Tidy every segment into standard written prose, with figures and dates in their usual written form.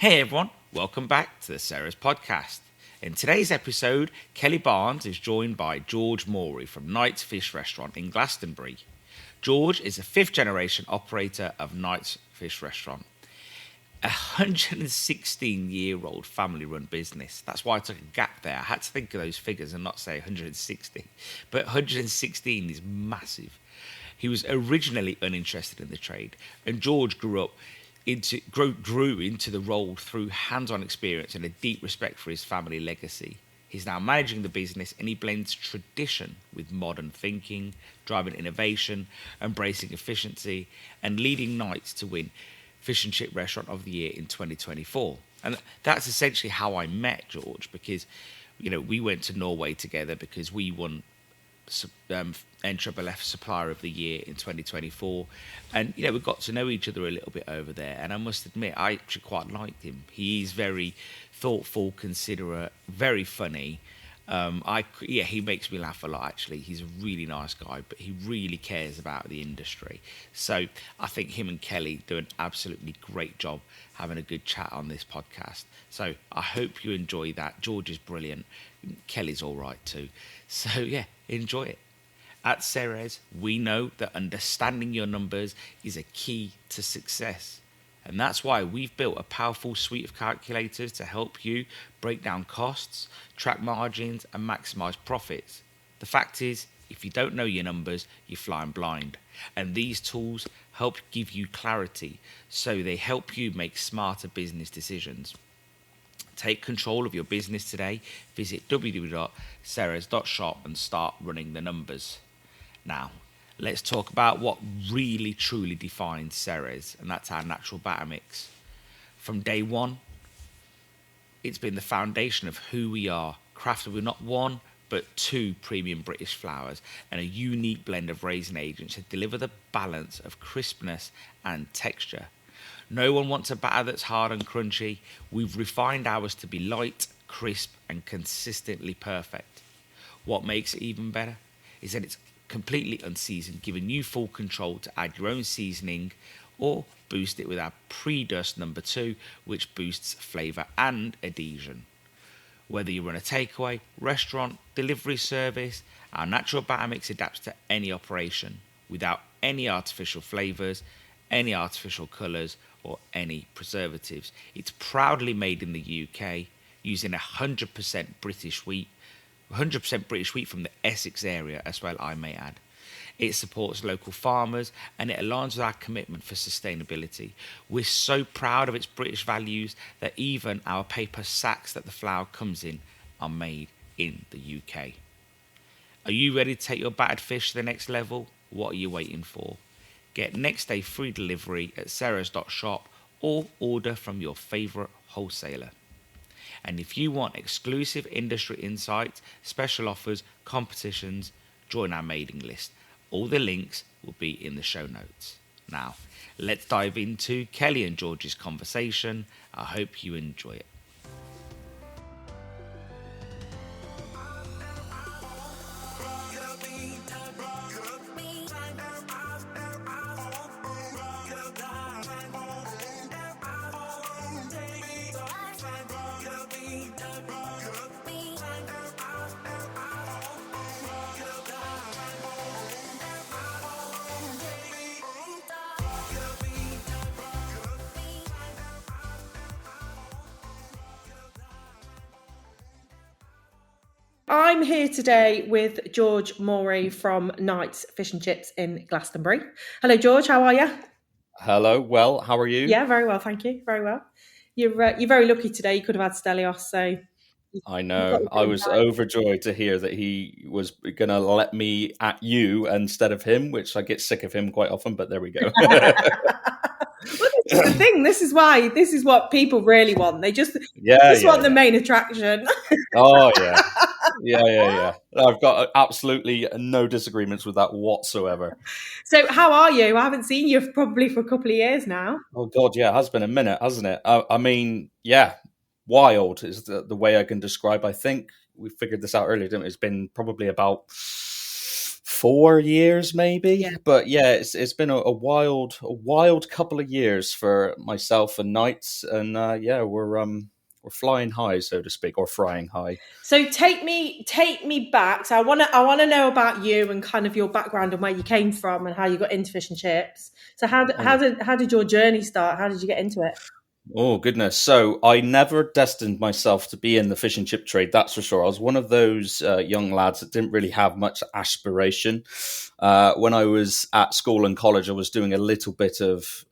Hey everyone, welcome back to the Ceres podcast. In today's episode, Kelly Barnes is joined by George Morey from Knight's Fish Restaurant in Glastonbury. George is a fifth generation operator of Knight's Fish Restaurant, a 116-year-old family-run business. That's why I took a gap there. I had to think of those figures and not say 160, but 116 is massive. He was originally uninterested in the trade, and George grew into the role through hands-on experience and a deep respect for his family legacy. He's now managing the business, and he blends tradition with modern thinking, driving innovation, embracing efficiency, and leading Knights to win Fish and Chip Restaurant of the Year in 2024. And that's essentially how I met George, because we went to Norway together because we won NFFF Supplier of the Year in 2024, and we got to know each other a little bit over there. And I must admit, I actually quite liked him. He's very thoughtful, considerate, very funny. He makes me laugh a lot. Actually, he's a really nice guy, but he really cares about the industry. So I think him and Kelly do an absolutely great job having a good chat on this podcast. So I hope you enjoy that. George is brilliant. Kelly's all right too. So yeah, enjoy it. At Ceres, we know that understanding your numbers is a key to success. And that's why we've built a powerful suite of calculators to help you break down costs, track margins, and maximize profits. The fact is, if you don't know your numbers, you're flying blind. And these tools help give you clarity, so they help you make smarter business decisions. Take control of your business today. Visit www.ceres.shop and start running the numbers. Now, let's talk about what really truly defines Ceres, and that's our natural batter mix. From day one, it's been the foundation of who we are, crafted with not one, but two premium British flours and a unique blend of raisin agents to deliver the balance of crispness and texture. No one wants a batter that's hard and crunchy. We've refined ours to be light, crisp, and consistently perfect. What makes it even better is that it's completely unseasoned, giving you full control to add your own seasoning or boost it with our pre-dust number 2, which boosts flavour and adhesion. Whether you run a takeaway, restaurant, delivery service, our natural batter mix adapts to any operation without any artificial flavours, any artificial colours, or any preservatives. It's proudly made in the UK using 100% British wheat, 100% British wheat from the Essex area as well, I may add. It supports local farmers, and it aligns with our commitment for sustainability. We're so proud of its British values that even our paper sacks that the flour comes in are made in the UK. Are you ready to take your battered fish to the next level? What are you waiting for? Get next day free delivery at ceres.shop or order from your favourite wholesaler. And if you want exclusive industry insights, special offers, competitions, join our mailing list. All the links will be in the show notes. Now, let's dive into Kelly and George's conversation. I hope you enjoy it. I'm here today with George Morey from Knight's Fish and Chips in Glastonbury. Hello, George. How are you? Hello. Well, how are you? Yeah, very well, thank you. Very well. You're very lucky today. You could have had Stelios, so I know. I was overjoyed to hear that he was going to let me at you instead of him, which I get sick of him quite often, but there we go. Well, this is the thing. This is what people really want. They just want the main attraction. Oh, yeah. Yeah. I've got absolutely no disagreements with that whatsoever. So how are you? I haven't seen you probably for a couple of years now. Oh, God, yeah. It has been a minute, hasn't it? I mean, yeah, wild is the way I can describe. I think we figured this out earlier, didn't we? It's been probably about 4 years maybe. Yeah. But yeah, it's been a wild couple of years for myself and Knights, and yeah, we're flying high, so to speak, or frying high. So take me back. So I want to know about you and kind of your background and where you came from and how you got into fish and chips. So how did your journey start? How did you get into it? Oh, goodness. So I never destined myself to be in the fish and chip trade, that's for sure. I was one of those young lads that didn't really have much aspiration. When I was at school and college, I was doing a little bit of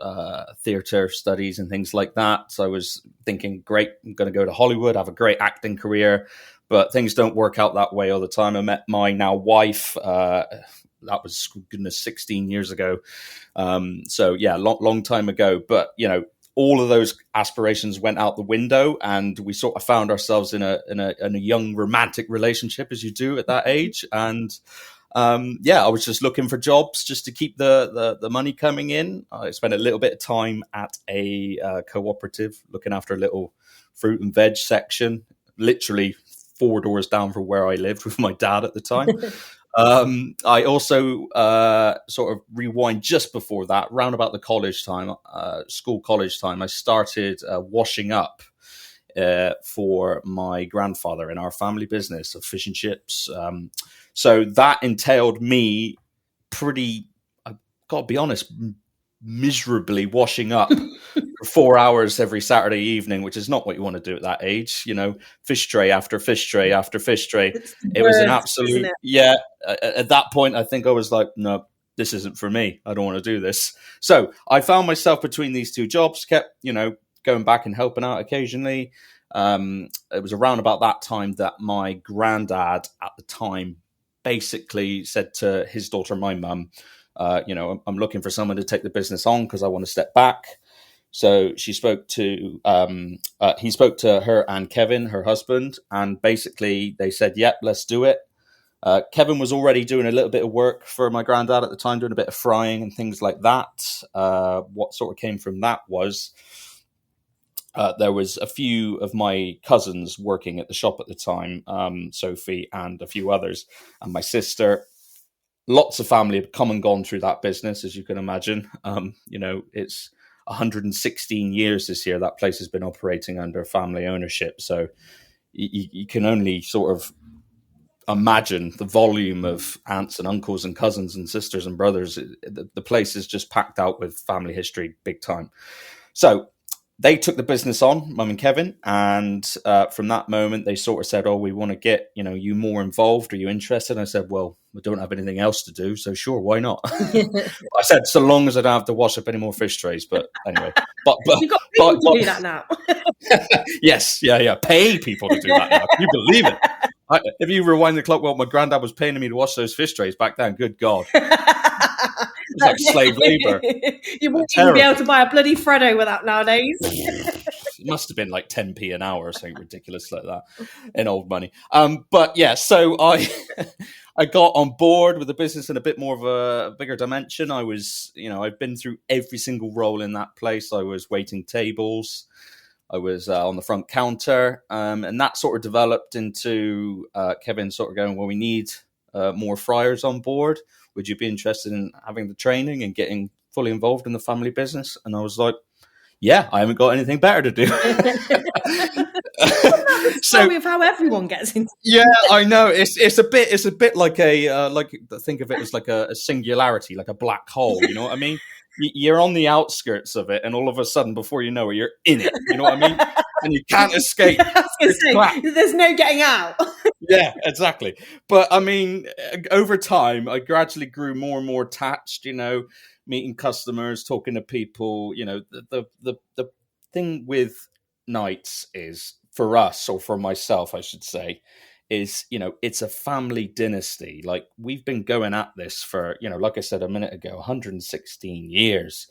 theatre studies and things like that. So I was thinking, great, I'm going to go to Hollywood, have a great acting career. But things don't work out that way all the time. I met my now wife. That was, goodness, 16 years ago. So yeah, long time ago. But, all of those aspirations went out the window, and we sort of found ourselves in a young romantic relationship, as you do at that age. And yeah, I was just looking for jobs just to keep the money coming in. I spent a little bit of time at a cooperative looking after a little fruit and veg section, literally 4 doors down from where I lived with my dad at the time. I also sort of rewind just before that, round about the college time, school college time, I started washing up for my grandfather in our family business of fish and chips. So that entailed me pretty, I've got to be honest, miserably washing up for 4 hours every Saturday evening, which is not what you want to do at that age. Fish tray after fish tray after fish tray. It was an absolute, yeah. At that point, I think I was like, no, this isn't for me. I don't want to do this. So I found myself between these two jobs, kept, going back and helping out occasionally. It was around about that time that my granddad at the time basically said to his daughter, my mum, I'm looking for someone to take the business on because I want to step back. So he spoke to her and Kevin, her husband, and basically they said, yep, let's do it. Kevin was already doing a little bit of work for my granddad at the time, doing a bit of frying and things like that. What sort of came from that was there was a few of my cousins working at the shop at the time, Sophie and a few others, and my sister. Lots of family had come and gone through that business, as you can imagine. It's 116 years this year that place has been operating under family ownership. So you can only sort of imagine the volume of aunts and uncles and cousins and sisters and brothers. The place is just packed out with family history, big time. So they took the business on, Mum and Kevin, and from that moment, they sort of said, oh, we want to get, you more involved. Are you interested? And I said, well, I don't have anything else to do, so sure, why not? I said, so long as I don't have to wash up any more fish trays. But anyway. But you've got people to do that now. Yes, yeah. Pay people to do that now. Can you believe it? If you rewind the clock, well, my granddad was paying me to wash those fish trays back then. Good God. It's like slave labor. You wouldn't even be able to buy a bloody Freddo with that nowadays. It must have been like 10p an hour or something ridiculous like that in old money. But yeah, so I got on board with the business in a bit more of a bigger dimension. I was, I've been through every single role in that place. I was waiting tables. I was on the front counter. And that sort of developed into Kevin sort of going, well, we need more fryers on board. Would you be interested in having the training and getting fully involved in the family business? And I was like, yeah, I haven't got anything better to do. So of how everyone gets into. Yeah, I know. It's a bit like think of it as like a singularity, like a black hole. You know what I mean? You're on the outskirts of it, and all of a sudden, before you know it, you're in it. You know what I mean? And you can't escape. There's no getting out. Yeah, exactly. But I mean, over time, I gradually grew more and more attached. Meeting customers, talking to people. The thing with Knights is, for us, or for myself, I should say, is, it's a family dynasty. Like, we've been going at this for, like I said a minute ago, 116 years.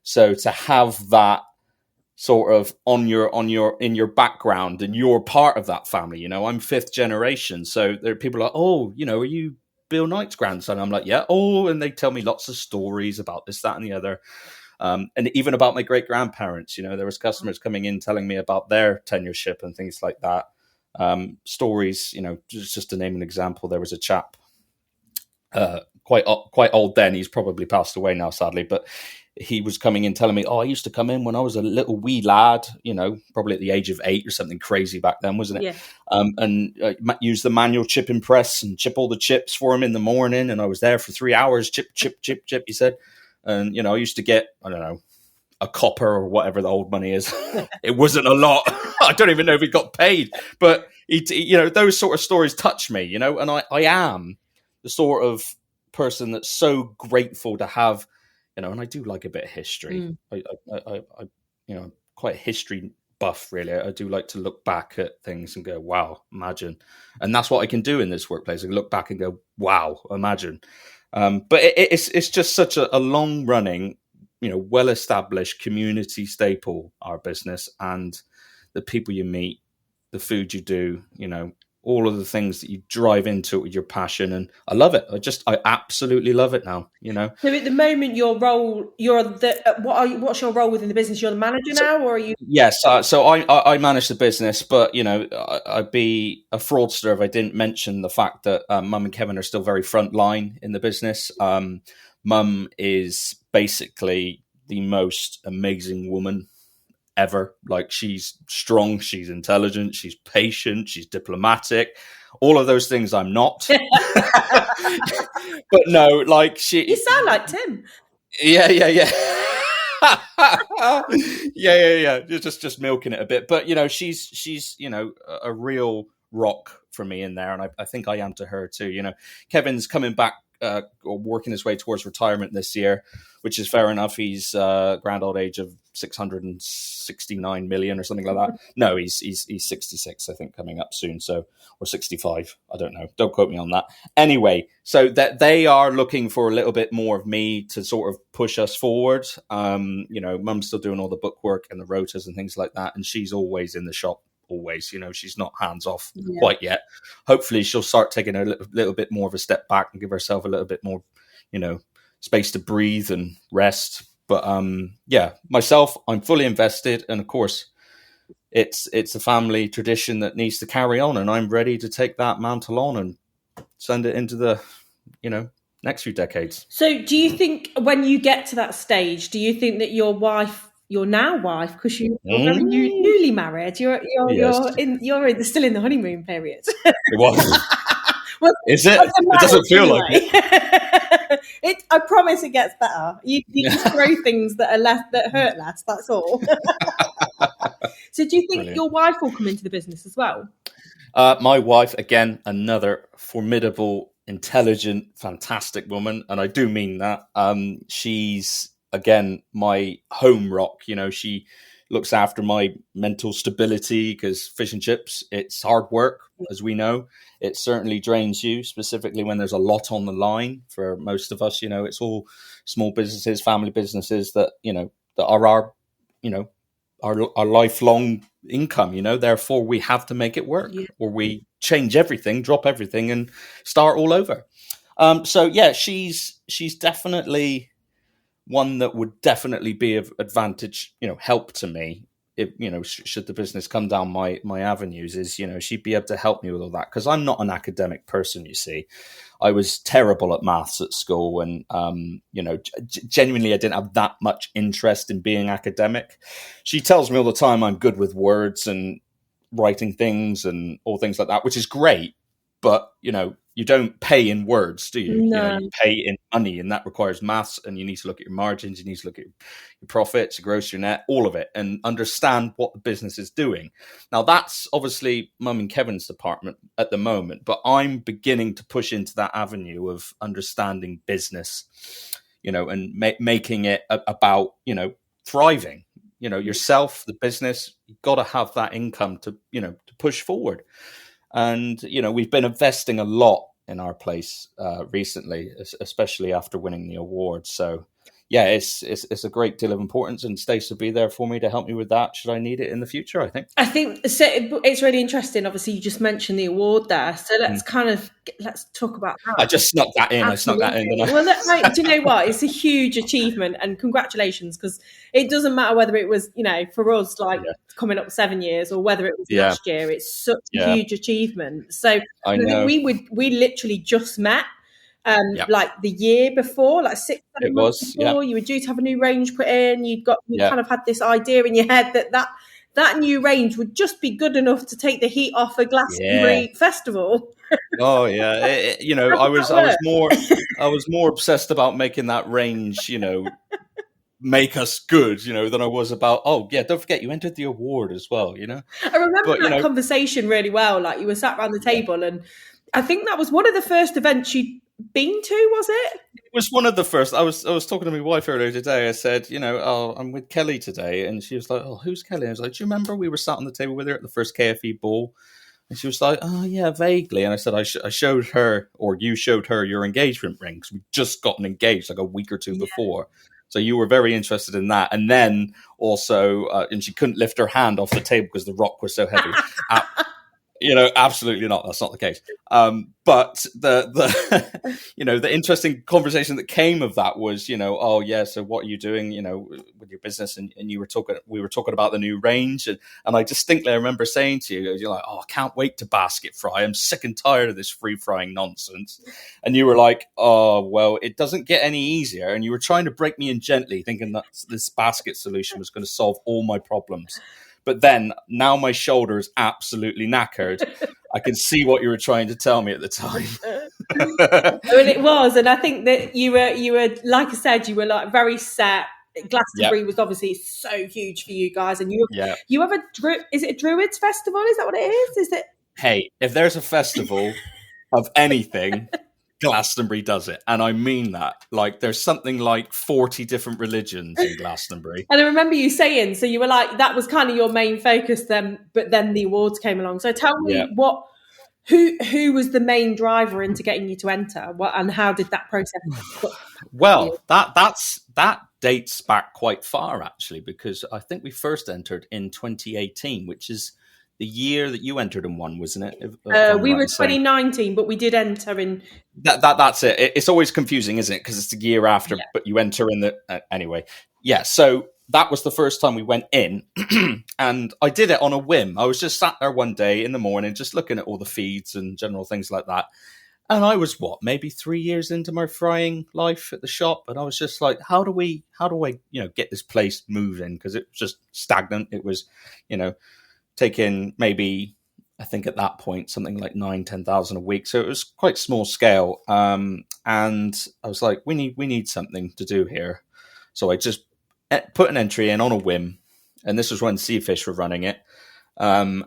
So to have that sort of in your background, and you're part of that family, I'm 5th generation. So there are people like, oh, are you Bill Knight's grandson? I'm like, yeah. Oh, and they tell me lots of stories about this, that, and the other. And even about my great grandparents, there was customers coming in telling me about their tenureship and things like that. Stories, just to name an example, there was a chap quite old then. He's probably passed away now, sadly, but he was coming in telling me, I used to come in when I was a little wee lad, probably at the age of 8 or something crazy back then, wasn't it? Yeah. And use the manual chipping press and chip all the chips for him in the morning. And I was there for 3 hours, chip, he said. And, I used to get, I don't know, a copper or whatever the old money is. It wasn't a lot. I don't even know if he got paid, but those sort of stories touch me, and I am the sort of person that's so grateful to have, and I do like a bit of history. I'm quite a history buff, really. I do like to look back at things and go, wow, imagine. And that's what I can do in this workplace. I can look back and go, wow, imagine. But it's just such a long running, well-established community staple, our business, and the people you meet, the food you do, all of the things that you drive into it with your passion. And I love it. I absolutely love it now, So at the moment, your role, what's your role within the business? You're the manager now, or are you? Yes. So I manage the business, but, I'd be a fraudster if I didn't mention the fact that Mum and Kevin are still very front line in the business. Mum is basically the most amazing woman ever. Like, she's strong, she's intelligent, she's patient, she's diplomatic, all of those things I'm not. But no, like, You sound like Tim. Yeah. Yeah. Just milking it a bit. But, she's a real rock for me in there. And I think I am to her too. Kevin's coming back, or working his way towards retirement this year, which is fair enough. He's grand old age of 669 million or something like that. No, he's 66, I think, coming up soon. So, or 65, I don't know. Don't quote me on that. Anyway, so that they are looking for a little bit more of me to sort of push us forward. Mum's still doing all the bookwork and the rotas and things like that, and she's always in the shop. Always, she's not hands off quite yet. Hopefully she'll start taking a little bit more of a step back and give herself a little bit more, space to breathe and rest. But myself, I'm fully invested. And of course, it's a family tradition that needs to carry on. And I'm ready to take that mantle on and send it into the, next few decades. So do you think when you get to that stage, do you think that your now wife, because you're very newly married, you're still in the honeymoon period. It was. Well, is it? It doesn't feel like it. I promise it gets better. You just throw things that hurt less. That's all. So, do you think your wife will come into the business as well? My wife, again, another formidable, intelligent, fantastic woman, and I do mean that. She's, again, my home rock. She looks after my mental stability, because fish and chips, it's hard work, as we know. It certainly drains you, specifically when there's a lot on the line for most of us. It's all small businesses, family businesses that, that are our lifelong income, therefore we have to make it work, or we change everything, drop everything and start all over. She's definitely one that would definitely be of advantage, help to me. If, should the business come down my avenues, is, she'd be able to help me with all that. Because I'm not an academic person, you see. I was terrible at maths at school, and, genuinely I didn't have that much interest in being academic. She tells me all the time I'm good with words and writing things and all things like that, which is great. But, you don't pay in words, do you? No. You pay in money, and that requires maths, and you need to look at your margins, you need to look at your profits, your gross, your net, all of it, and understand what the business is doing. Now, that's obviously Mum and Kevin's department at the moment, but I'm beginning to push into that avenue of understanding business, and making it about, thriving. Yourself, the business, you've got to have that income to push forward. And, we've been investing a lot in our place recently, especially after winning the award. So, yeah, it's a great deal of importance, and Stace will be there for me to help me with that should I need it in the future, I think. I think so. It's really interesting. Obviously, you just mentioned the award there. So let's talk about that. I just snuck that in. Absolutely. I snuck that in. Didn't I? Well, do you know what? It's a huge achievement, and congratulations, because it doesn't matter whether it was, for us, coming up 7 years, or whether it was last year. It's such a huge achievement. So I know. we literally just met Yeah, like the year before, like 6 7 months it was. Yeah, before. You were due to have a new range put in. You yeah, kind of had this idea in your head that new range would just be good enough to take the heat off a yeah. Glastonbury festival. Oh yeah. How did that work? I was more obsessed about making that range, make us good, than I was about, oh yeah, don't forget you entered the award as well, I remember But that conversation really well. Like you were sat around the yeah, table, and I think that was one of the first events you'd been to, was it? it was one of the first. I was talking to my wife earlier today. I said, oh, I'm with Kelly today, and she was like, oh, who's Kelly? I was like, do you remember we were sat on the table with her at the first KFE ball? And she was like, oh, yeah, vaguely. And I said, I showed her, or you showed her, your engagement ring, because we'd just gotten engaged like a week or two before. So you were very interested in that. And then also, and she couldn't lift her hand off the table because the rock was so heavy. Absolutely not. That's not the case. But the the interesting conversation that came of that was, oh yeah, so what are you doing, with your business? And we were talking about the new range, and I distinctly remember saying to you, you're like, oh, I can't wait to basket fry. I'm sick and tired of this free frying nonsense. And you were like, oh well, it doesn't get any easier. And you were trying to break me in gently, thinking that this basket solution was going to solve all my problems. But then, now my shoulder is absolutely knackered. I can see what you were trying to tell me at the time. Well, it was, and I think that you were, like I said, you were like very set. Glastonbury was obviously so huge for you guys, and you have is it a Druids festival? Is that what it is? Is it? Hey, if there's a festival of anything, Glastonbury does it, and I mean that. Like, there's something like 40 different religions in Glastonbury. And I remember you saying, so you were like, that was kind of your main focus then, but then the awards came along. So tell me who was the main driver into getting you to enter, and how did that process? Well, that dates back quite far actually, because I think we first entered in 2018, which is the year that you entered and won, wasn't it? We were 2019, but we did enter in. That's it. It's always confusing, isn't it? Because it's the year after, but you enter in the anyway. Yeah. So that was the first time we went in, and I did it on a whim. I was just sat there one day in the morning, just looking at all the feeds and general things like that. And I was maybe 3 years into my frying life at the shop, and I was just like, how do I get this place moving? Because it was just stagnant. It was, taking maybe, I think at that point, something like 9,000-10,000 a week. So it was quite small scale. And I was like, we need something to do here. So I just put an entry in on a whim. And this was when Seafish were running it. We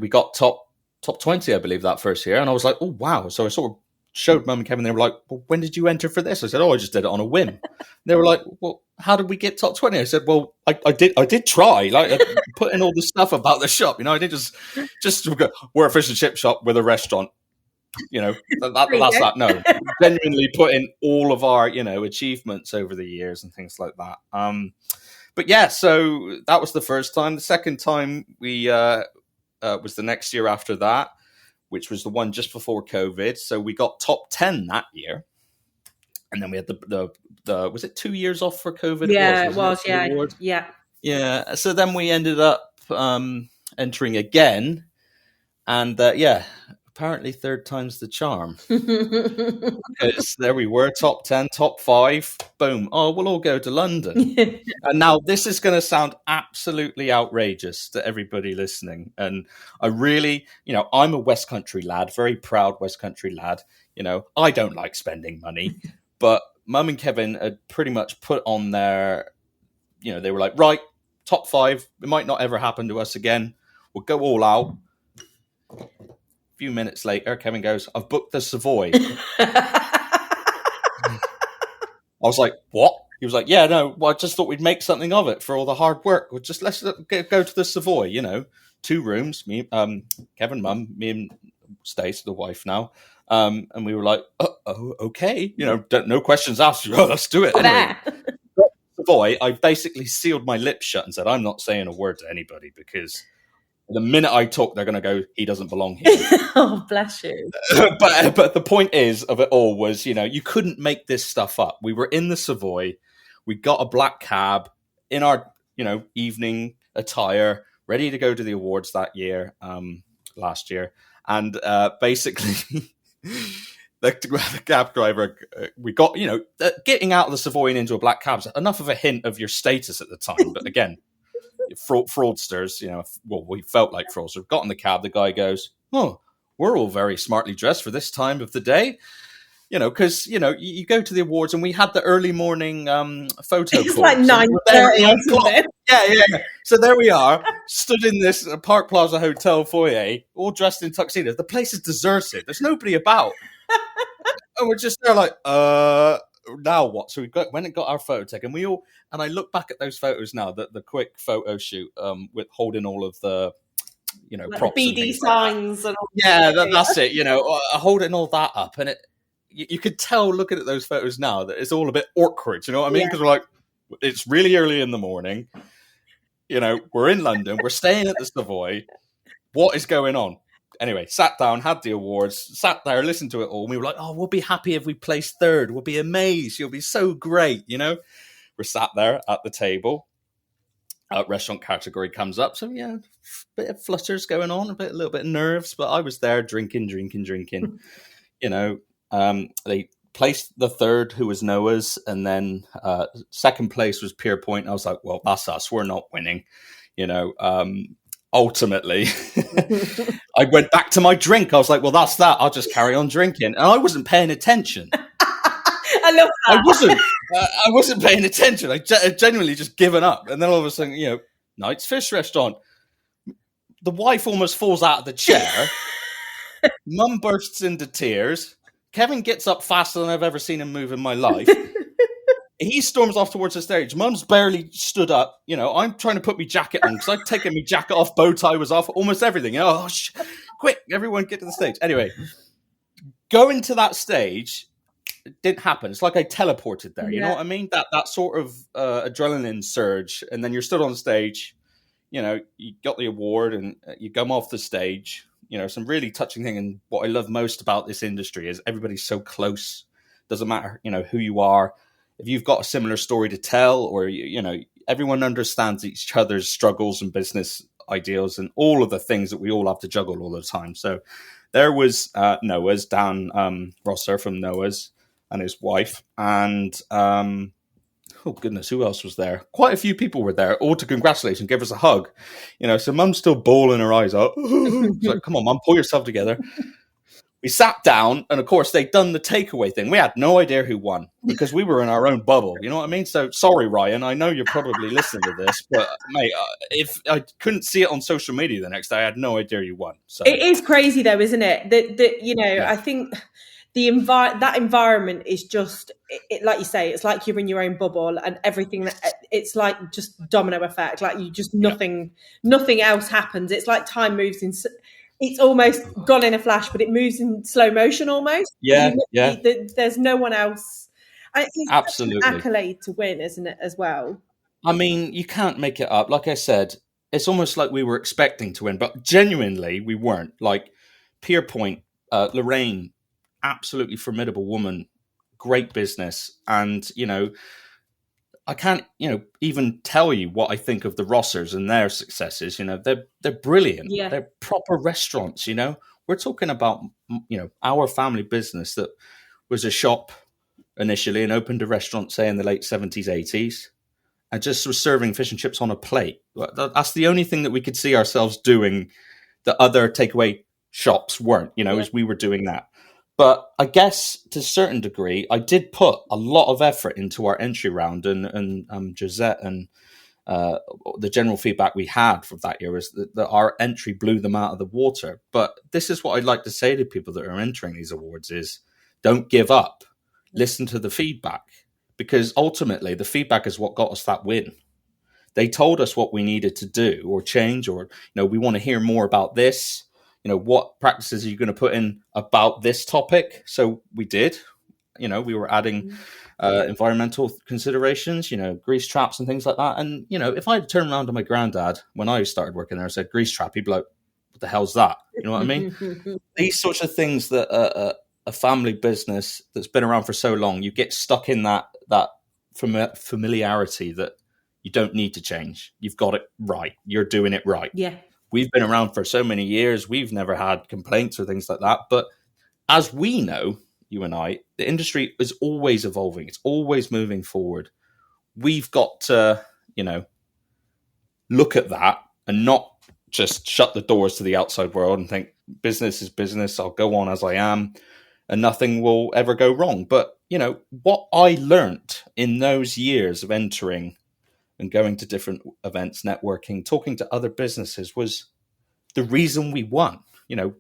got top 20, I believe, that first year. And I was like, oh, wow. So I sort of showed Mum and Kevin. They were like, well, when did you enter for this? I said, oh, I just did it on a whim. They were like, well, how did we get top 20? I said, well, I did try. Like, I put in all the stuff about the shop. I didn't just go, we're a fish and chip shop with a restaurant. That's that. No, genuinely put in all of our, achievements over the years and things like that. But yeah, so that was the first time. The second time we was the next year after that, which was the one just before COVID. So we got top 10 that year. And then we had the was it 2 years off for COVID? Yeah, it was. Yeah. Yeah. So then we ended up entering again. And apparently third time's the charm. Because there we were, top 10, top 5, boom. Oh, we'll all go to London. And now this is going to sound absolutely outrageous to everybody listening. And I really, I'm a West Country lad, very proud West Country lad. I don't like spending money, but Mum and Kevin had pretty much put on their, they were like, right, top 5, it might not ever happen to us again. We'll go all out. Few minutes later, Kevin goes, I've booked the Savoy. I was like, what? He was like, yeah, no, well, I just thought we'd make something of it for all the hard work. Let's go to the Savoy, 2 rooms, me, Kevin, Mum, me and Stace, the wife now. And we were like, oh, okay. No questions asked. Oh, let's do it. Anyway, Savoy, I basically sealed my lips shut and said, I'm not saying a word to anybody because the minute I talk, they're going to go, he doesn't belong here. Oh, bless you. But the point of it all was, you couldn't make this stuff up. We were in the Savoy. We got a black cab in our, evening attire, ready to go to the awards that year, last year. And basically, the cab driver, we got, getting out of the Savoy and into a black cab's enough of a hint of your status at the time. But again, fraudsters, we felt like fraudsters. Got in the cab, the guy goes, "Oh, we're all very smartly dressed for this time of the day." Because, you go to the awards and we had the early morning photo. It's like 9:30, isn't it? Yeah. So there we are, stood in this Park Plaza Hotel foyer, all dressed in tuxedos. The place is deserted. There's nobody about. And we're just there like, now what? So we went and got our photo taken. And I look back at those photos now, the quick photo shoot with holding all of the, like props. BD signs. And all that's it. Holding all that up. And you could tell looking at those photos now that it's all a bit awkward. You know what I mean? Because we're like, it's really early in the morning. We're in London. We're staying at the Savoy. What is going on? Anyway, sat down, had the awards, sat there, listened to it all. And we were like, oh, we'll be happy if we place third. We'll be amazed. You'll be so great, We're sat there at the table. Restaurant category comes up. So, a bit of flutters going on, a little bit of nerves. But I was there drinking. They placed the third, who was Noah's. And then second place was Pierpoint. I was like, well, that's us. We're not winning, Ultimately, I went back to my drink. I was like, well, that's that. I'll just carry on drinking. And I wasn't paying attention. I love that. I wasn't paying attention. I genuinely just given up. And then all of a sudden, Knight's Fish Restaurant. The wife almost falls out of the chair. Mum bursts into tears. Kevin gets up faster than I've ever seen him move in my life. He storms off towards the stage. Mum's barely stood up. I'm trying to put my jacket on because I'd taken my jacket off, bow tie was off, almost everything. Quick, everyone get to the stage. Anyway, going to that stage, it didn't happen. It's like I teleported there. You know what I mean? That sort of adrenaline surge. And then you're stood on stage. You got the award and you come off the stage. Some really touching thing. And what I love most about this industry is everybody's so close. Doesn't matter, who you are. If you've got a similar story to tell, or, everyone understands each other's struggles and business ideals and all of the things that we all have to juggle all the time. So there was Noah's, Dan Rosser from Noah's and his wife. And, oh, goodness, who else was there? Quite a few people were there, all to congratulate and give us a hug. So Mum's still bawling her eyes out. It's like, come on, Mum, pull yourself together. We sat down, and of course, they'd done the takeaway thing. We had no idea who won because we were in our own bubble. You know what I mean? So, sorry, Ryan. I know you're probably listening to this, but, mate, if I couldn't see it on social media the next day, I had no idea you won. So it is crazy, though, isn't it? That I think that environment is just, like you say, it's like you're in your own bubble, and everything. It's like just domino effect. Like you just nothing else happens. It's like time moves in. It's almost gone in a flash, but it moves in slow motion almost. There's no one else. It's absolutely an accolade to win, isn't it, as well? I mean, you can't make it up. Like I said, it's almost like we were expecting to win, but genuinely we weren't. Like Pierpoint, Lorraine, absolutely formidable woman, great business. And, I can't, even tell you what I think of the Rossers and their successes. They're brilliant. Yeah. They're proper restaurants. We're talking about, our family business that was a shop initially and opened a restaurant, say in the late 70s, 80s, and just was serving fish and chips on a plate. That's the only thing that we could see ourselves doing that other takeaway shops weren't, as we were doing that. But I guess to a certain degree, I did put a lot of effort into our entry round, and Josette and the general feedback we had from that year was that our entry blew them out of the water. But this is what I'd like to say to people that are entering these awards is don't give up. Listen to the feedback, because ultimately the feedback is what got us that win. They told us what we needed to do or change, or, we want to hear more about this. What practices are you going to put in about this topic? So we did. We were adding environmental considerations, grease traps and things like that. And, if I had turned around to my granddad when I started working there and said grease trap, he'd be like, what the hell's that? You know what I mean? These sorts of things that a family business that's been around for so long, you get stuck in that familiarity that you don't need to change. You've got it right. You're doing it right. Yeah. We've been around for so many years. We've never had complaints or things like that. But as we know, you and I, the industry is always evolving. It's always moving forward. We've got to, look at that and not just shut the doors to the outside world and think business is business. I'll go on as I am and nothing will ever go wrong. But, what I learned in those years of entering and going to different events, networking, talking to other businesses was the reason we won.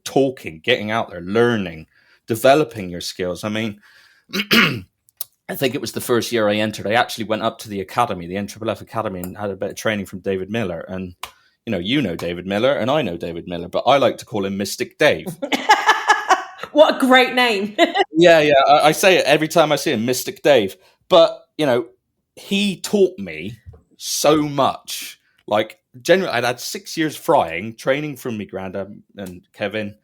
Talking, getting out there, learning, developing your skills. I mean, I think it was the first year I entered, I actually went up to the academy, the NFFF Academy, and had a bit of training from David Miller. And, David Miller, and I know David Miller, but I like to call him Mystic Dave. What a great name. Yeah. I say it every time I see him, Mystic Dave. But, he taught me so much. Like, generally, I'd had 6 years frying, training from my granddad and Kevin.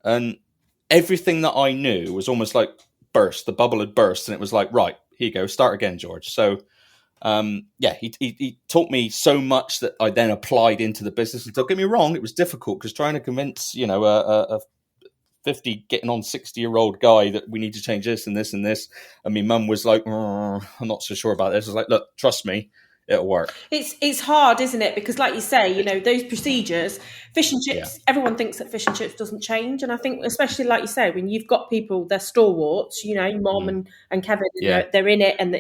And everything that I knew was almost like burst. The bubble had burst, and it was like, right, here you go, start again, George. So, he taught me so much that I then applied into the business. And don't get me wrong, it was difficult because trying to convince, a 50 getting on 60-year-old guy that we need to change this and this and this. And my mum was like, I'm not so sure about this. I was like, look, trust me, it'll work. It's hard, isn't it? Because like you say, those procedures, fish and chips, everyone thinks that fish and chips doesn't change. And I think, especially like you say, when you've got people, they're stalwarts, Mom and Kevin, they're in it and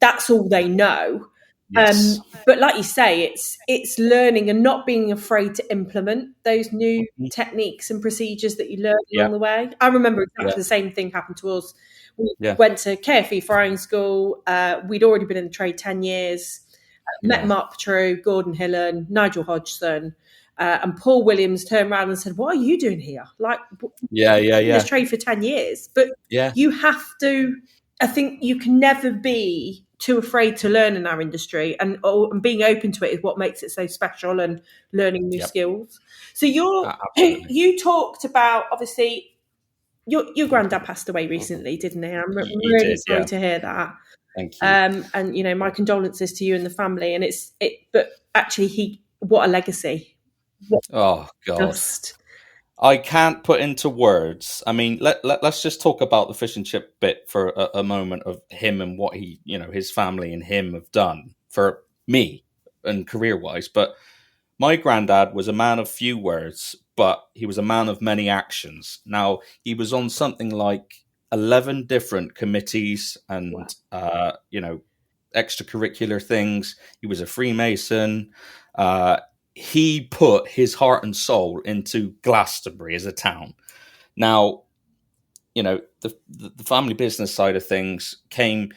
that's all they know. Yes. But like you say, it's learning and not being afraid to implement those new techniques and procedures that you learn along the way. I remember exactly the same thing happened to us. We went to KFE frying school. We'd already been in the trade 10 years. Met Mark Petru, Gordon Hillen, Nigel Hodgson, and Paul Williams turned around and said, "What are you doing here? Like, in this trade for 10 years." But you have to. I think you can never be too afraid to learn in our industry, and being open to it is what makes it so special, and learning new skills. So you talked about, obviously, your granddad passed away recently, didn't he? I'm really sorry to hear that. Thank you. And my condolences to you and the family. And but actually, what a legacy! Oh God. I can't put into words. I mean, let's just talk about the fish and chip bit for a moment of him and what he, his family and him have done for me and career-wise. But my granddad was a man of few words, but he was a man of many actions. Now, he was on something like 11 different committees and, extracurricular things. He was a Freemason. He put his heart and soul into Glastonbury as a town. Now, the family business side of things came,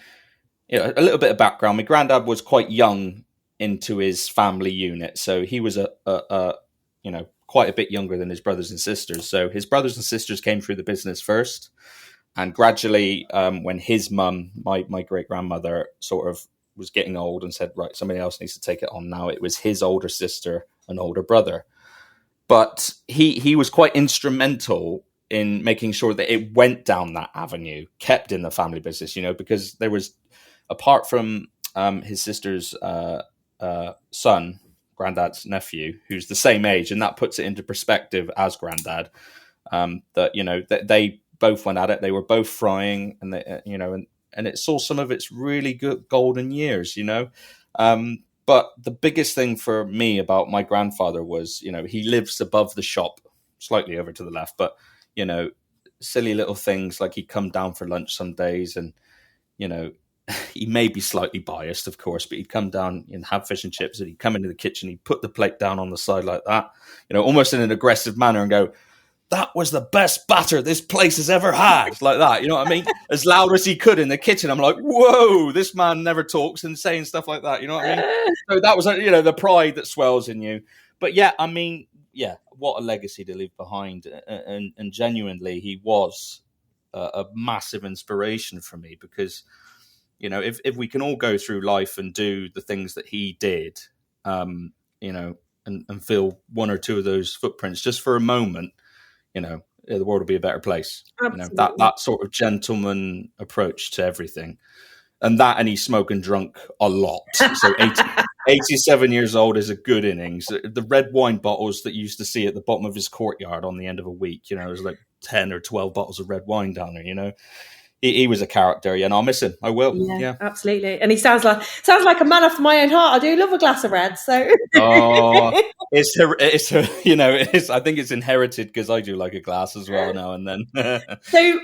a little bit of background. My granddad was quite young into his family unit. So he was quite a bit younger than his brothers and sisters. So his brothers and sisters came through the business first. And gradually, when his mum, my great-grandmother, sort of was getting old and said, right, somebody else needs to take it on now, it was his older sister and older brother. But he was quite instrumental in making sure that it went down that avenue, kept in the family business, because there was, apart from his sister's son, granddad's nephew, who's the same age, and that puts it into perspective as granddad, that they both went at it. They were both frying, and they, and it saw some of its really good golden years, But the biggest thing for me about my grandfather was, he lives above the shop, slightly over to the left, but, silly little things like he'd come down for lunch some days and, he may be slightly biased, of course, but he'd come down and have fish and chips, and he'd come into the kitchen, he'd put the plate down on the side like that, almost in an aggressive manner, and go, "That was the best batter this place has ever had," like that. You know what I mean? As loud as he could in the kitchen. I'm like, whoa, this man never talks, and saying stuff like that. You know what I mean? So that was, the pride that swells in you. But what a legacy to leave behind. And genuinely, he was a massive inspiration for me because, if we can all go through life and do the things that he did, and feel one or two of those footprints just for a moment, the world will be a better place. Absolutely. That sort of gentleman approach to everything. And he's smoking drunk a lot. So 87 years old is a good innings. The red wine bottles that you used to see at the bottom of his courtyard on the end of a week, it was like 10 or 12 bottles of red wine down there, you know. He was a character, and I'll miss him. I will. Yeah, absolutely. And he sounds like a man after my own heart. I do love a glass of red. So, it's you know, I think it's inherited because I do like a glass as well now and then. So,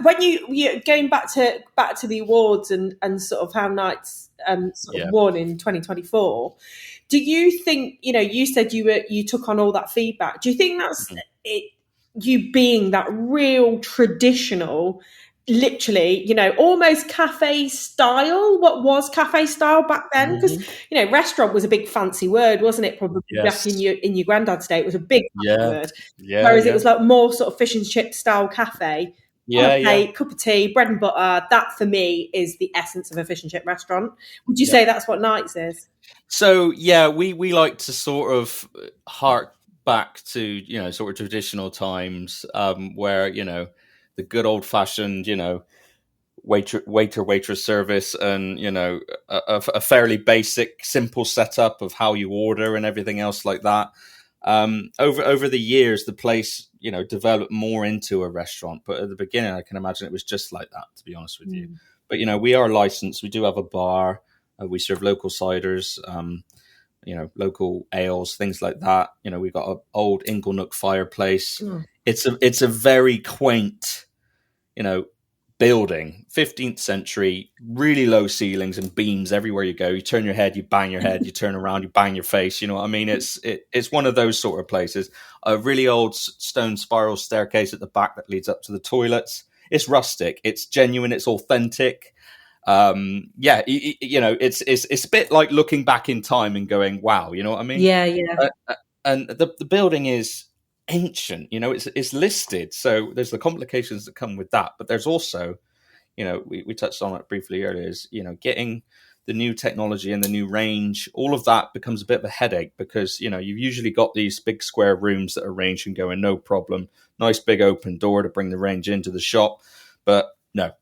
when you going back to the awards and sort of how Knights sort of won in 2024, do you think, you know, you said you took on all that feedback? Do you think that's it? You being that real traditional, literally, you know, almost cafe style. What was cafe style back then? Because you know, restaurant was a big fancy word, wasn't it? Probably back in your granddad's day, it was a big word. Yeah. Whereas it was like more sort of fish and chip style cafe. Cup of tea, bread and butter. That for me is the essence of a fish and chip restaurant. Would you say that's what Knights is? So we like to sort of hark back to, you know, sort of traditional times, where, you know, the good old fashioned, you know, waitress service, and, you know, a fairly basic, simple setup of how you order and everything else like that. Over the years, the place, you know, developed more into a restaurant. But at the beginning, I can imagine it was just like that, to be honest with you. But, you know, we are licensed. We do have a bar. We serve local ciders, you know, local ales, things like that. You know, we've got an old Inglenook fireplace. It's a very quaint, you know, building, 15th century, really low ceilings and beams everywhere you go. You turn your head, you bang your head, you turn around, you bang your face. You know what I mean? It's one of those sort of places. A really old stone spiral staircase at the back that leads up to the toilets. It's rustic. It's genuine. It's authentic. You know, it's a bit like looking back in time and going, wow, you know what I mean? Yeah. And the building is ancient, you know, it's listed, so there's the complications that come with that, but there's also, you know, we touched on it briefly earlier, is, you know, getting the new technology and the new range, all of that becomes a bit of a headache, because, you know, you've usually got these big square rooms that are ranged and going, no problem, nice big open door to bring the range into the shop. But no,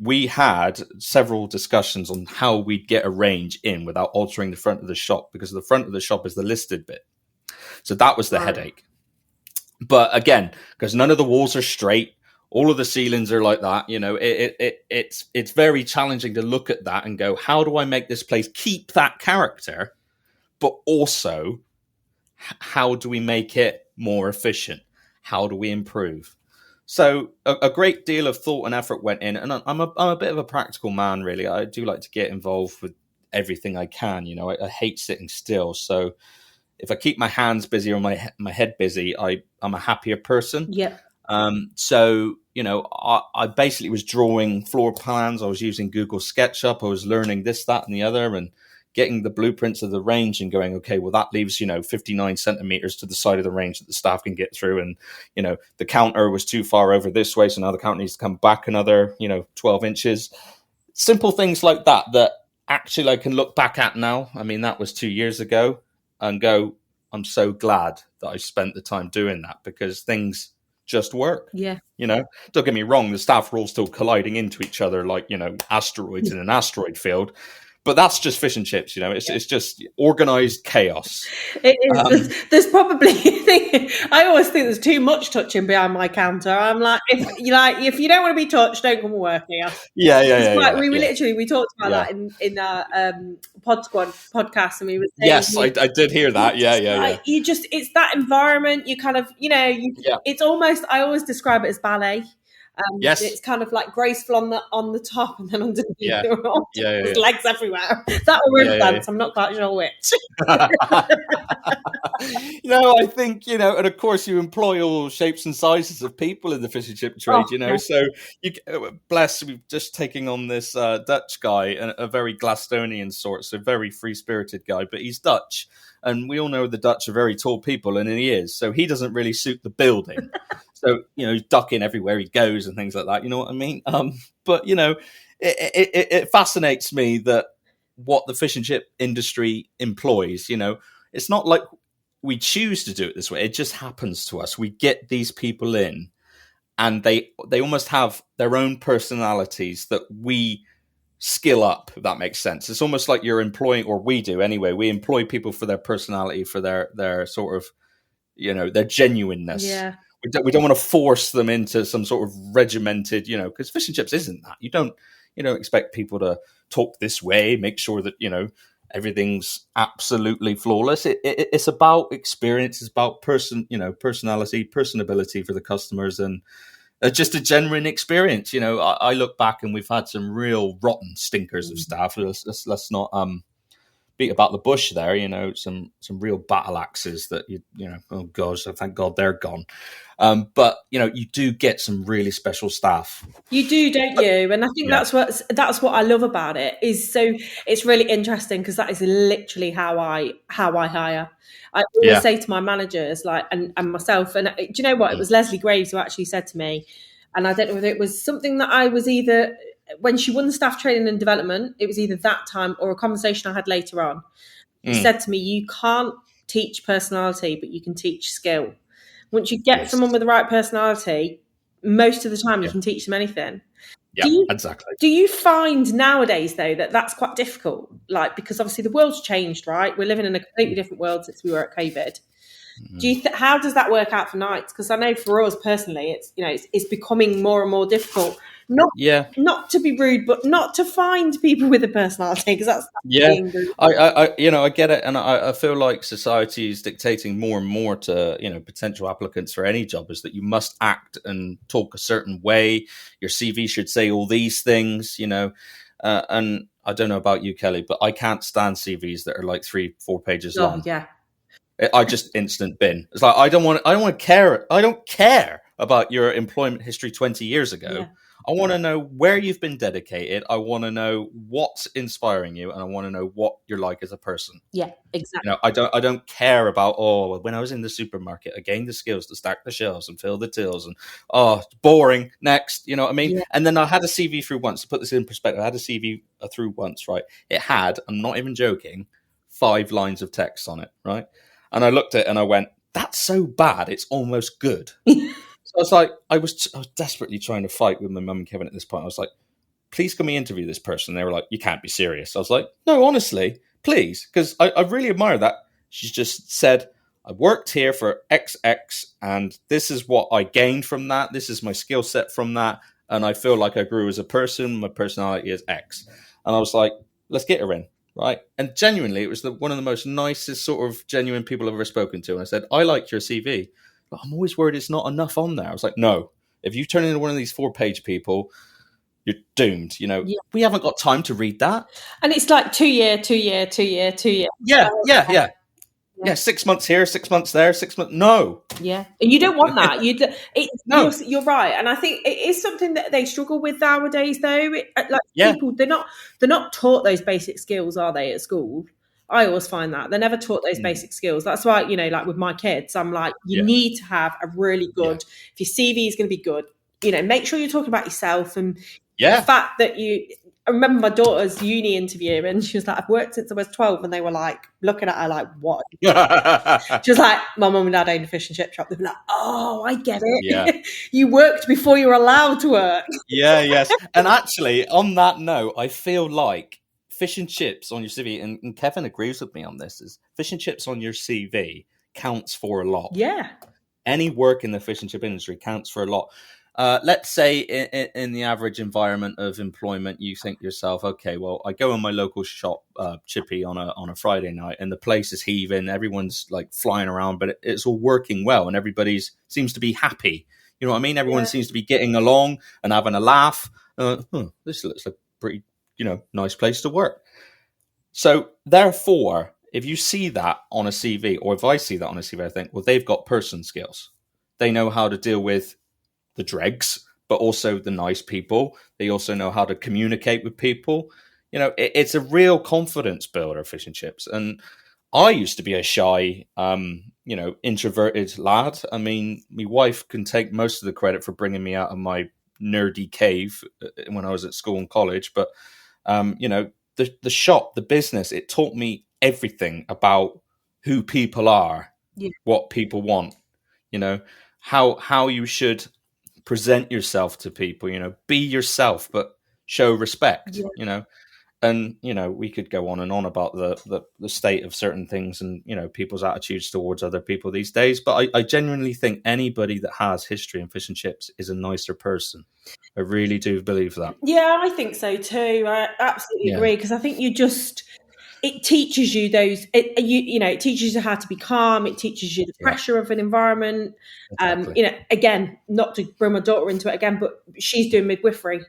we had several discussions on how we'd get a range in without altering the front of the shop, because the front of the shop is the listed bit. So that was the headache. But again, because none of the walls are straight, all of the ceilings are like that, you know, it's very challenging to look at that and go, how do I make this place keep that character, but also how do we make it more efficient? How do we improve? So a great deal of thought and effort went in, and I'm a bit of a practical man, really. I do like to get involved with everything I can, you know. I hate sitting still, so if I keep my hands busy or my head busy, I'm a happier person. Yeah. So, you know, I basically was drawing floor plans. I was using Google SketchUp. I was learning this, that, and the other, and getting the blueprints of the range and going, okay, well, that leaves, you know, 59 centimeters to the side of the range that the staff can get through. And, you know, the counter was too far over this way, so now the counter needs to come back another, you know, 12 inches. Simple things like that actually I can look back at now. I mean, that was 2 years ago. And go, I'm so glad that I spent the time doing that, because things just work. Yeah. You know, don't get me wrong, the staff are all still colliding into each other like, you know, asteroids in an asteroid field. But that's just fish and chips, you know. It's just organized chaos. It is. There's probably I always think there's too much touching behind my counter. I'm like, if you don't want to be touched, don't come and work here. Yeah. We talked about that in our Pod Squad podcast, and we were saying, yes, I did hear that. Yeah. You just, it's that environment. You kind of, you know, it's almost. I always describe it as ballet. Yes, it's kind of like graceful on the top, and then underneath, there's legs everywhere. That or rib dance. I'm not quite sure which. No, I think, you know, and of course you employ all shapes and sizes of people in the fish and chip trade. You know, so you bless. We've just taking on this Dutch guy, a very Gladstonian sort, so very free spirited guy, but he's Dutch. And we all know the Dutch are very tall people, and he is. So he doesn't really suit the building. So, you know, he's ducking everywhere he goes and things like that. You know what I mean? But, you know, it fascinates me that what the fish and chip industry employs, you know, it's not like we choose to do it this way. It just happens to us. We get these people in, and they almost have their own personalities that we skill up, if that makes sense. It's almost like you're employing, or we do anyway, we employ people for their personality, for their sort of, you know, their genuineness. Yeah. We don't want to force them into some sort of regimented, because fish and chips isn't that. You don't expect people to talk this way, make sure that, everything's absolutely flawless. It's about experience. It's about personality, personability for the customers, and just a genuine experience. I look back and we've had some real rotten stinkers of staff. Let's not beat about the bush there. Some real battle axes that oh gosh, thank God they're gone. But you do get some really special staff. You do, don't you? And I think that's what I love about it. Is so it's really interesting because that is literally how I hire. I always say to my managers, and myself, and do you know what? It was Leslie Graves who actually said to me, and I don't know whether it was something that I was either when she won the staff training and development, it was either that time or a conversation I had later on. She said to me, "You can't teach personality, but you can teach skill. Once you get someone with the right personality, most of the time you can teach them anything." Yeah, exactly. Do you find nowadays, though, that that's quite difficult? Because obviously the world's changed, right? We're living in a completely different world since we were at COVID. Do you how does that work out for nights? Because I know for us personally, it's it's becoming more and more difficult. Not to be rude, but not to find people with a personality, because that's being rude. I get it, and I feel like society is dictating more and more to potential applicants for any job is that you must act and talk a certain way. Your CV should say all these things, and I don't know about you, Kelly, but I can't stand CVs that are like 3-4 pages long. Yeah. I just instant bin. It's like I don't care about your employment history 20 years ago. Yeah. I want to know where you've been dedicated. I want to know what's inspiring you, and I want to know what you're like as a person. Yeah, exactly. I don't care about when I was in the supermarket, I gained the skills to stack the shelves and fill the tills, and boring. Next, you know what I mean? Yeah. And then I had a CV through once. To put this in perspective, I had a CV through once, right? It had, I'm not even joking, 5 lines of text on it, right? And I looked at it and I went, that's so bad, it's almost good. So I was like, I was desperately trying to fight with my mum and Kevin at this point. I was like, please can we interview this person? They were like, you can't be serious. I was like, no, honestly, please. Because I really admire that. She just said, I worked here for XX and this is what I gained from that. This is my skill set from that. And I feel like I grew as a person. My personality is X. And I was like, let's get her in. Right. And genuinely, it was one of the most nicest sort of genuine people I've ever spoken to. And I said, I like your CV, but I'm always worried it's not enough on there. I was like, no, if you turn into one of these 4-page people, you're doomed. We haven't got time to read that. And it's like 2 year. Yeah, 6 months here, 6 months there, 6 months. No. Yeah. And you don't want that. No. You're right. And I think it is something that they struggle with nowadays, though. People, they're not taught those basic skills, are they, at school? I always find that. They're never taught those basic skills. That's why, like with my kids, I'm like, you need to have a really good, if your CV is going to be good, make sure you're talking about yourself and the fact that I remember my daughter's uni interview and she was like, I've worked since I was 12, and they were like looking at her like, what? She was like, my mum and dad owned a fish and chip shop. They were like, oh, I get it. Yeah. You worked before you were allowed to work. Yes. And actually, on that note, I feel like fish and chips on your CV, and Kevin agrees with me on this, is fish and chips on your CV counts for a lot. Yeah. Any work in the fish and chip industry counts for a lot. Let's say in the average environment of employment, you think to yourself, okay, well, I go in my local shop, Chippy, on a Friday night, and the place is heaving, everyone's like flying around, but it's all working well, and everybody seems to be happy. You know what I mean? Everyone seems to be getting along and having a laugh. This looks like a pretty, nice place to work. So therefore, if you see that on a CV, or if I see that on a CV, I think, well, they've got person skills. They know how to deal with the dregs, but also the nice people. They also know how to communicate with people. It's a real confidence builder, fish and chips. And I used to be a shy, introverted lad. I mean, my wife can take most of the credit for bringing me out of my nerdy cave when I was at school and college. But, the shop, the business, it taught me everything about who people are, what people want, how you should present yourself to people, be yourself, but show respect, And, we could go on and on about the state of certain things and, people's attitudes towards other people these days. But I genuinely think anybody that has history in fish and chips is a nicer person. I really do believe that. Yeah, I think so too. I absolutely agree, because I think it teaches you it teaches you how to be calm. It teaches you the pressure of an environment. Exactly. Again, not to bring my daughter into it again, but she's doing midwifery.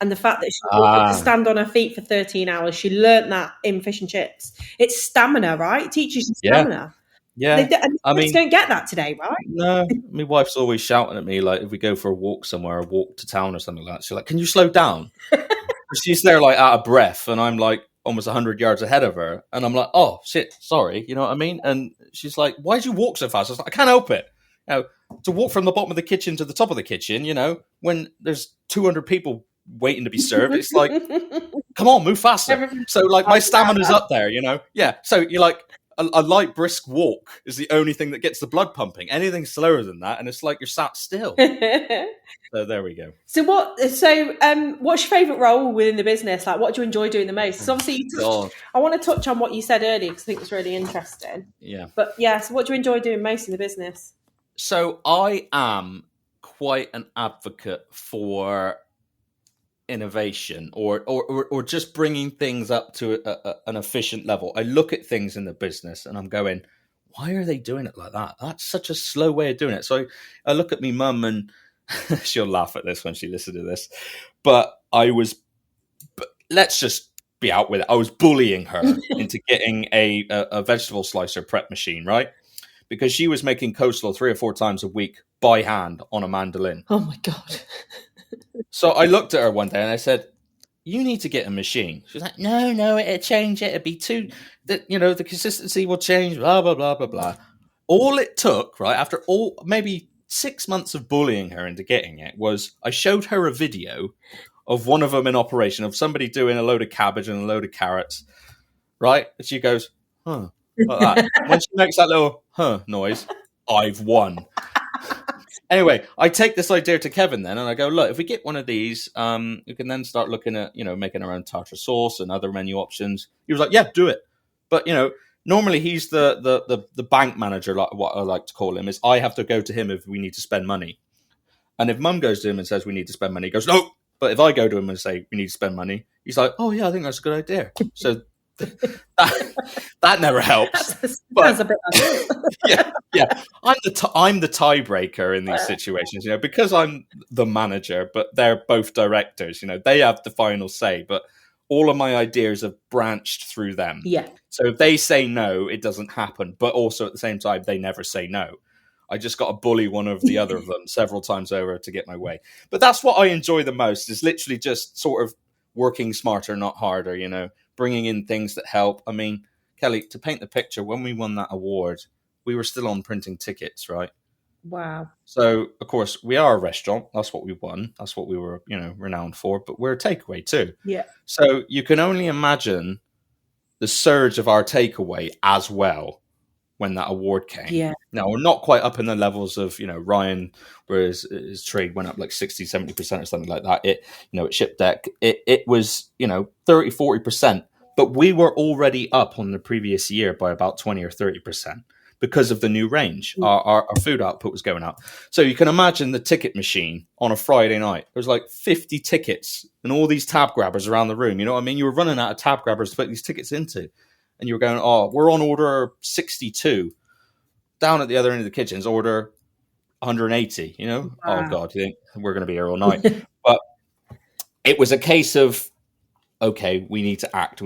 And the fact that she able to stand on her feet for 13 hours, she learnt that in fish and chips. It's stamina, right? It teaches you stamina. Yeah. They don't get that today, right? No, my wife's always shouting at me, like, if we go for a walk somewhere, a walk to town or something like that, she's like, can you slow down? She's there, like, out of breath, and I'm, like, almost 100 yards ahead of her. And I'm like, oh, shit, sorry. You know what I mean? And she's like, why do you walk so fast? I was like, I can't help it. To walk from the bottom of the kitchen to the top of the kitchen, when there's 200 people waiting to be served, it's like, come on, move faster. So, like, my stamina's up there, Yeah, so you're like, a light brisk walk is the only thing that gets the blood pumping. Anything slower than that, and it's like you're sat still. So there we go. So what's your favourite role within the business? Like, what do you enjoy doing the most? Because obviously, I want to touch on what you said earlier, because I think it's really interesting. Yeah. But yeah, so what do you enjoy doing most in the business? So I am quite an advocate for innovation or just bringing things up to an efficient level. I look at things in the business and I'm going, why are they doing it like that? That's such a slow way of doing it. So I look at me mum, and she'll laugh at this when she listens to this, but let's just be out with it. I was bullying her into getting a vegetable slicer prep machine, right? Because she was making coleslaw 3 or 4 times a week by hand on a mandolin. Oh my God. So I looked at her one day and I said, you need to get a machine. She was like, no, it'll change it. It'll be the consistency will change, blah, blah, blah, blah, blah. All it took, right, after maybe 6 months of bullying her into getting it, was I showed her a video of one of them in operation, of somebody doing a load of cabbage and a load of carrots, right? And she goes, huh, like that. When she makes that little huh noise, I've won. Anyway, I take this idea to Kevin then, and I go, look, if we get one of these, you can then start looking at, making our own tartar sauce and other menu options. He was like, yeah, do it. But, normally he's the bank manager, like what I like to call him, is I have to go to him if we need to spend money. And if mum goes to him and says we need to spend money, he goes, no. But if I go to him and say we need to spend money, he's like, oh, yeah, I think that's a good idea. So that never helps. That's a bit yeah. I'm the tiebreaker in these situations, because I'm the manager, but they're both directors. They have the final say, but all of my ideas have branched through them. Yeah. So if they say no, it doesn't happen. But also at the same time, they never say no. I just got to bully one of the other of them several times over to get my way. But that's what I enjoy the most, is literally just sort of working smarter, not harder, bringing in things that help. I mean, Kelly, to paint the picture, when we won that award, we were still on printing tickets, right? Wow. So, of course, we are a restaurant. That's what we won. That's what we were, renowned for. But we're a takeaway too. Yeah. So you can only imagine the surge of our takeaway as well when that award came. Yeah. Now, we're not quite up in the levels of, Ryan, where his trade went up like 60, 70% or something like that. At Ship Deck, it was, 30, 40%. But we were already up on the previous year by about 20 or 30% because of the new range. Our food output was going up. So you can imagine the ticket machine on a Friday night. There was like 50 tickets and all these tab grabbers around the room. You know what I mean? You were running out of tab grabbers to put these tickets into. And you were going, oh, we're on order 62. Down at the other end of the kitchen's order 180, Wow. Oh, God, you think we're going to be here all night. But it was a case of, okay, we need to act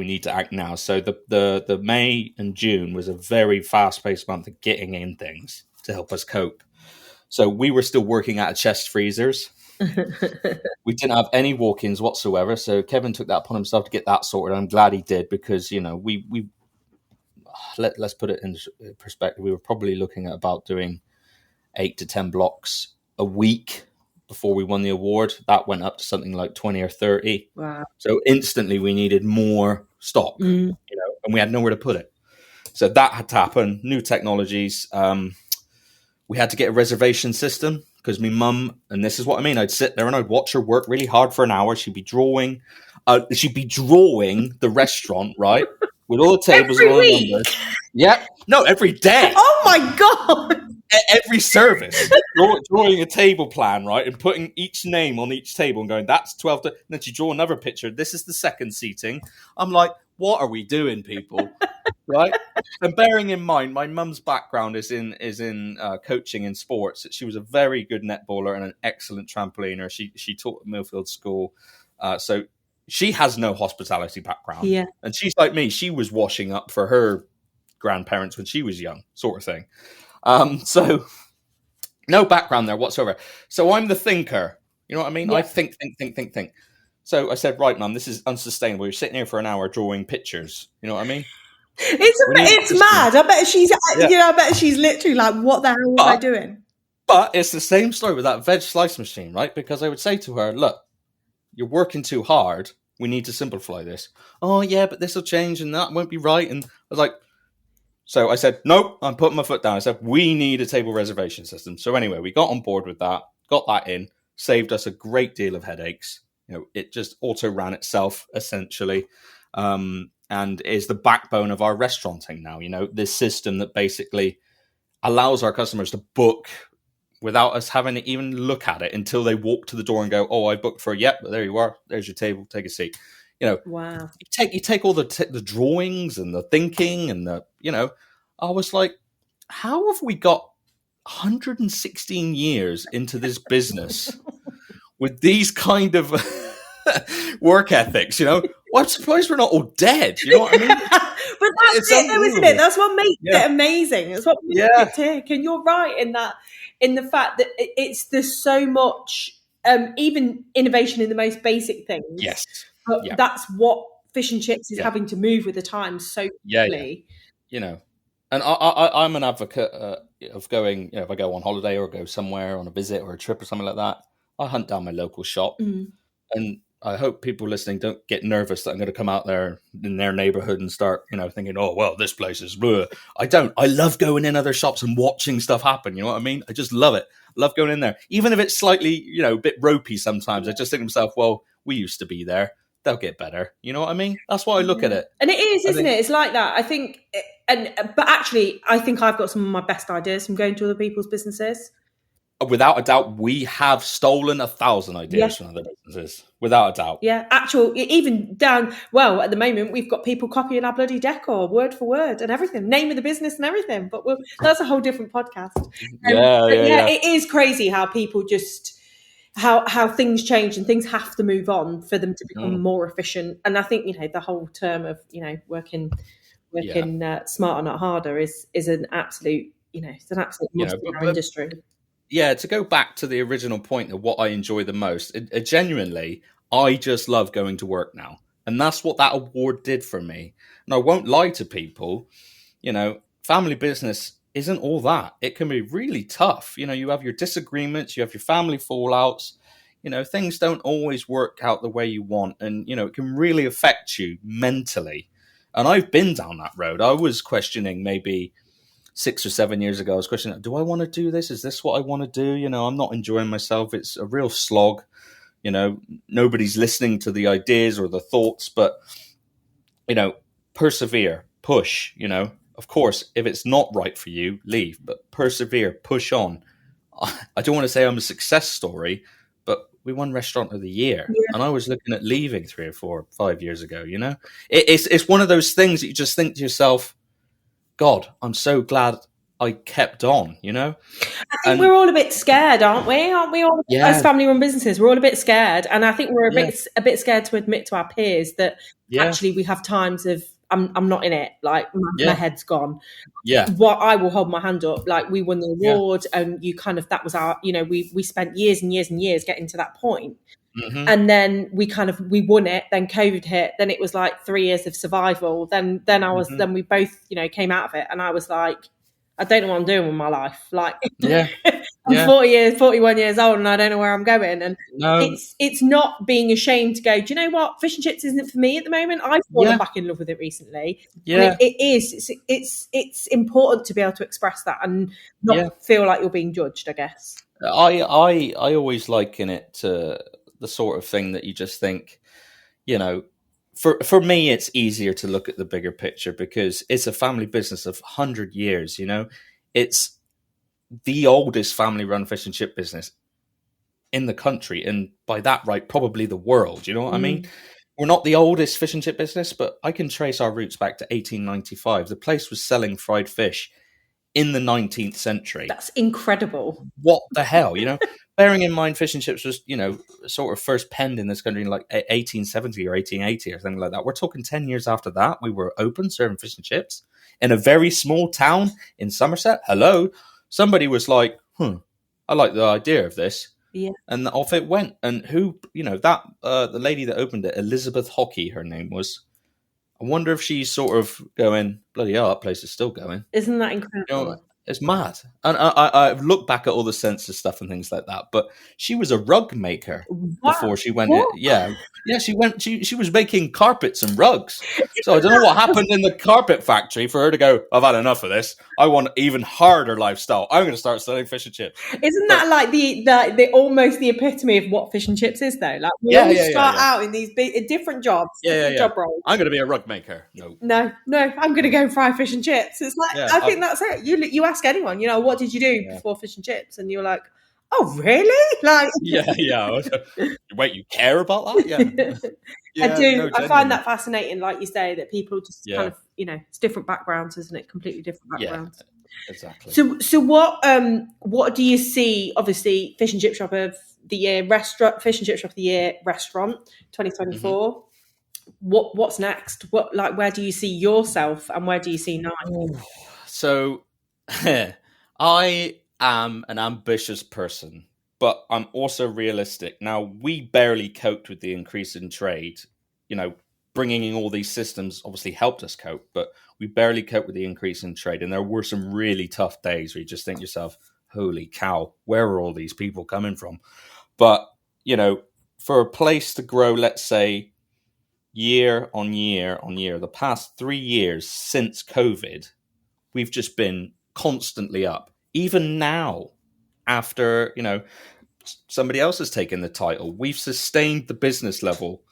now. So the May and June was a very fast-paced month of getting in things to help us cope. So we were still working out of chest freezers. We didn't have any walk-ins whatsoever. So Kevin took that upon himself to get that sorted. I'm glad he did, because, let's put it in perspective. We were probably looking at about doing 8 to 10 blocks a week before we won the award. That went up to something like 20 or 30. Wow. So instantly we needed more stock, and we had nowhere to put it. So that had to happen. New technologies. We had to get a reservation system, because my mum, and this is what I mean, I'd sit there and I'd watch her work really hard for an hour. She'd be drawing. She'd be drawing the restaurant, right? With all the tables and all the numbers. Yeah. No, every day. Oh my God. Every service. Drawing a table plan, right? And putting each name on each table and going, that's 12. And then she draw another picture. This is the second seating. I'm like, what are we doing, people? Right? And bearing in mind, my mum's background is in coaching in sports. She was a very good netballer and an excellent trampoliner. She taught at Millfield School. So she has no hospitality background. Yeah. And she's like me. She was washing up for her grandparents when she was young, sort of thing. So no background there whatsoever. So I'm the thinker. You know what I mean? Yeah. I think. So I said, right, Mum, this is unsustainable. You're sitting here for an hour drawing pictures. You know what I mean? It's mad. I bet she's, I bet she's literally like, what the hell was I doing? But it's the same story with that veg slice machine, right? Because I would say to her, look, you're working too hard. We need to simplify this. Oh, yeah, but this will change and that won't be right. And I was like, so I said, nope, I'm putting my foot down. I said, we need a table reservation system. So anyway, we got on board with that, got that in, saved us a great deal of headaches. You know, it just auto ran itself essentially, and is the backbone of our restauranting now. You know, this system that basically allows our customers to book without us having to even look at it until they walk to the door and go, oh, I booked for, yep, there you are. There's your table. Take a seat. You know, wow. You take all the drawings and the thinking and the, you know, I was like, how have we got 116 years into this business with these kind of work ethics? You know, well, I'm surprised we're not all dead. You know what I mean? But that's it, though, isn't it? That's what makes it amazing. It's what makes it tick. And you're right in that, in the fact that there's so much, even innovation in the most basic things. Yes. But that's what fish and chips is having to move with the times so quickly. You know, and I'm an advocate of going, you know, if I go on holiday or go somewhere on a visit or a trip or something like that, I hunt down my local shop. And I hope people listening don't get nervous that I'm going to come out there in their neighborhood and start, you know, thinking, oh, well, this place is bleh. I don't. I love going in other shops and watching stuff happen. You know what I mean? I just love it. I love going in there. Even if it's slightly, you know, a bit ropey sometimes, I just think to myself, well, we used to be there. They'll get better. You know what I mean? That's why I look at it. And it is, isn't it? It's like that. I think, but actually, I think I've got some of my best ideas from going to other people's businesses. Without a doubt, we have stolen 1,000 ideas from other businesses. Without a doubt. Yeah, even down, at the moment, we've got people copying our bloody decor, word for word and everything, name of the business and everything. But that's a whole different podcast. It is crazy how people just, how things change and things have to move on for them to become more efficient. And I think, you know, the whole term of, you know, working smarter, not harder is an absolute, you know, it's an absolute must in our industry. Yeah, to go back to the original point of what I enjoy the most, genuinely, I just love going to work now. And that's what that award did for me. And I won't lie to people, you know, family business isn't all that. It can be really tough. You know, you have your disagreements, you have your family fallouts, you know, things don't always work out the way you want. And, you know, it can really affect you mentally. And I've been down that road. I was questioning maybe 6 or 7 years ago, I was questioning, do I want to do this? Is this what I want to do? You know, I'm not enjoying myself. It's a real slog. You know, nobody's listening to the ideas or the thoughts, but, you know, persevere, push, you know. Of course, if it's not right for you, leave, but persevere, push on. I don't want to say I'm a success story, but we won Restaurant of the Year. Yeah. And I was looking at leaving 3 or 4 or 5 years ago, you know. It's one of those things that you just think to yourself, God, I'm so glad I kept on, you know? I think we're all a bit scared, aren't we? Aren't we all, as family-run businesses, we're all a bit scared. And I think we're a bit scared to admit to our peers that actually we have times of, I'm not in it, like my head's gone. Yeah. What I will hold my hand up, like we won the award and you kind of, that was our, you know, we spent years and years and years getting to that point. Mm-hmm. And then we won it, then COVID hit, then it was like 3 years of survival. Then we both, you know, came out of it and I was like, I don't know what I'm doing with my life. Like, I'm 41 years old and I don't know where I'm going. And it's not being ashamed to go, do you know what? Fish and chips isn't for me at the moment. I've fallen back in love with it recently. Yeah. And it's important to be able to express that and not feel like you're being judged, I guess. I always liken it to the sort of thing that you just think, you know, for me, it's easier to look at the bigger picture because it's a family business of 100 years. It's the oldest family-run fish and chip business in the country, and by that right, probably the world. You know what I mean? We're not the oldest fish and chip business, but I can trace our roots back to 1895. The place was selling fried fish in the 19th century. That's incredible. What the hell, Bearing in mind, fish and chips was, sort of first penned in this country in like 1870 or 1880 or something like that. We're talking 10 years after that. We were open serving fish and chips in a very small town in Somerset. Hello. Somebody was like, I like the idea of this. Yeah. And off it went. And who, the lady that opened it, Elizabeth Hockey, her name was. I wonder if she's sort of going, bloody hell, that place is still going. Isn't that incredible? It's mad. And I've looked back at all the census stuff and things like that, but she was a rug maker before she went. Yeah, she went. She was making carpets and rugs. So I don't know what happened in the carpet factory for her to go, I've had enough of this. I want even harder lifestyle. I'm going to start selling fish and chips. Isn't that like the almost the epitome of what fish and chips is, though? Like we all start out in these different jobs, job roles. I'm going to be a rug maker. No, I'm going to go and fry fish and chips. It's like I think that's it. You ask anyone, what did you do before fish and chips? And you're like, oh, really? Like, yeah. Wait, you care about that? Yeah, I do. I find that fascinating, like you say, that people just kind of, it's different backgrounds, isn't it? Completely different backgrounds. Yeah, exactly. So what do you see? Obviously, fish and chip shop of the year restaurant, fish and chip shop of the year restaurant, 2024. Mm-hmm. What's next? Where do you see yourself, and where do you see Nine? So, I am an ambitious person, but I'm also realistic. Now, we barely coped with the increase in trade. Bringing in all these systems obviously helped us cope, but we barely coped with the increase in trade. And there were some really tough days where you just think to yourself, holy cow, where are all these people coming from? But, for a place to grow, let's say, year on year on year, the past 3 years since COVID, we've just been constantly up. Even now, after, somebody else has taken the title, we've sustained the business level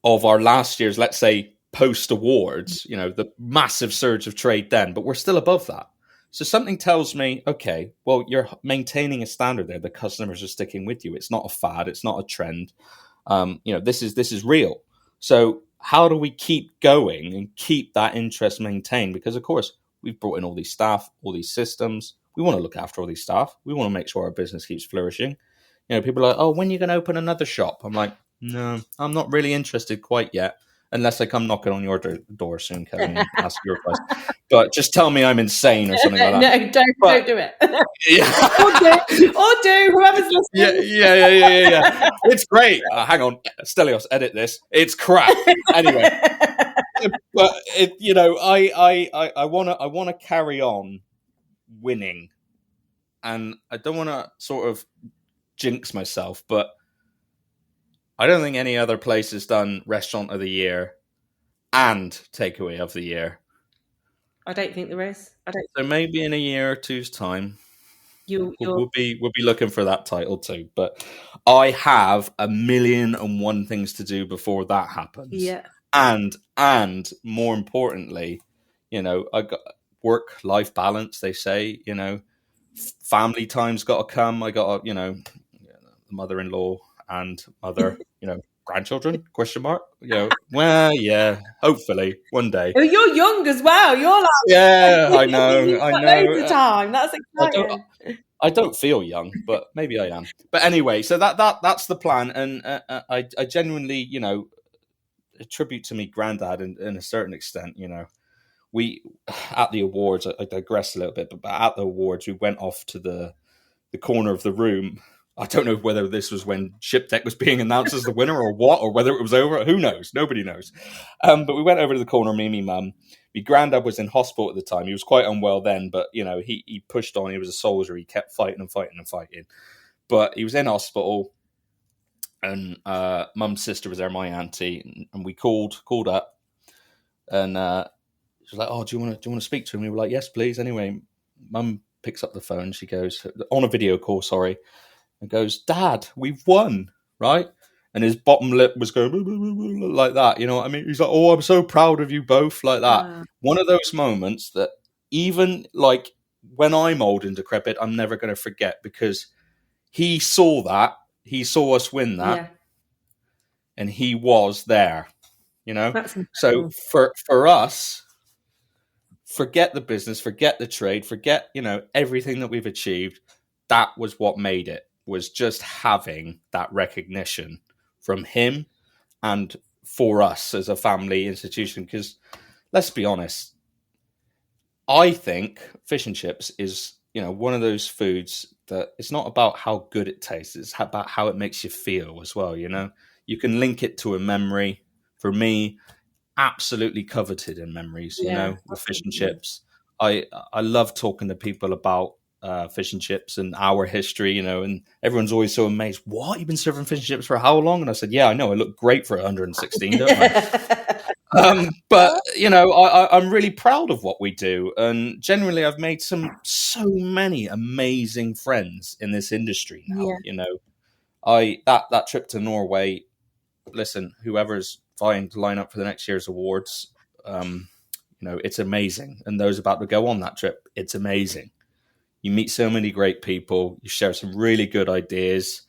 of our last year's, let's say, post-awards, the massive surge of trade then, but we're still above that. So something tells me, okay, well, you're maintaining a standard there. The customers are sticking with you. It's not a fad. It's not a trend. This is real. So how do we keep going and keep that interest maintained? Because, of course, we've brought in all these staff, all these systems. We want to look after all these staff. We want to make sure our business keeps flourishing. People are like, oh, when are you going to open another shop? I'm like, no, I'm not really interested quite yet, unless I come knocking on your door soon, Kevin, and ask your advice. But just tell me I'm insane or something like that. No, don't do it. Yeah. or do, whoever's listening. Yeah. It's great. Hang on, Stelios, edit this. It's crap. Anyway, but I want to carry on winning, and I don't want to sort of jinx myself, but I don't think any other place has done Restaurant of the Year and Takeaway of the Year. I don't think there is. So maybe in a year or two's time, we'll be looking for that title too. But I have 1,000,001 things to do before that happens. Yeah. And more importantly, I got work-life balance. They say, family time's got to come. I got mother-in-law and mother, grandchildren, ? Well, yeah, hopefully one day. Oh, you're young as well. You're like, yeah, I know. Loads of time. That's exciting. I don't feel young, but maybe I am. But anyway, so that's the plan, and I genuinely, attribute to me granddad in a certain extent. We at the awards, I digress a little bit, but at the awards, we went off to the corner of the room. I don't know whether this was when Ship Deck was being announced as the winner or what, or whether it was over. Who knows? Nobody knows. But we went over to the corner, me and my mum. My granddad was in hospital at the time. He was quite unwell then, but, he pushed on. He was a soldier. He kept fighting and fighting and fighting. But he was in hospital, and mum's sister was there, my auntie, and we called up, and she was like, oh, do you want to speak to him? We were like, yes, please. Anyway, mum picks up the phone. She goes, on a video call, sorry. And goes, Dad, we've won, right? and his bottom lip was going like that. You know what I mean? He's like, "Oh, I'm so proud of you both," like that. One of those moments that even like when I'm old and decrepit, I'm never going to forget, because he saw that. He saw us win that, and he was there. You know, so for us, forget the business, forget the trade, forget, you know, everything that we've achieved. That was what made it, was just having that recognition from him and for us as a family institution. Because let's be honest, I think fish and chips is, you know, one of those foods that it's not about how good it tastes, it's about how it makes you feel as well. You know, you can link it to a memory. For me, absolutely coveted in memories, you know, with fish and chips. I love talking to people about fish and chips and our history, you know, and everyone's always so amazed. What? You've been serving fish and chips for how long? And I said, yeah, I know. I look great for 116, don't I? But, you know, I'm really proud of what we do. And generally, I've made so many amazing friends in this industry now, you know. That trip to Norway, listen, whoever's vying to line up for the next year's awards, you know, it's amazing. And those about to go on that trip, it's amazing. You meet so many great people. You share some really good ideas.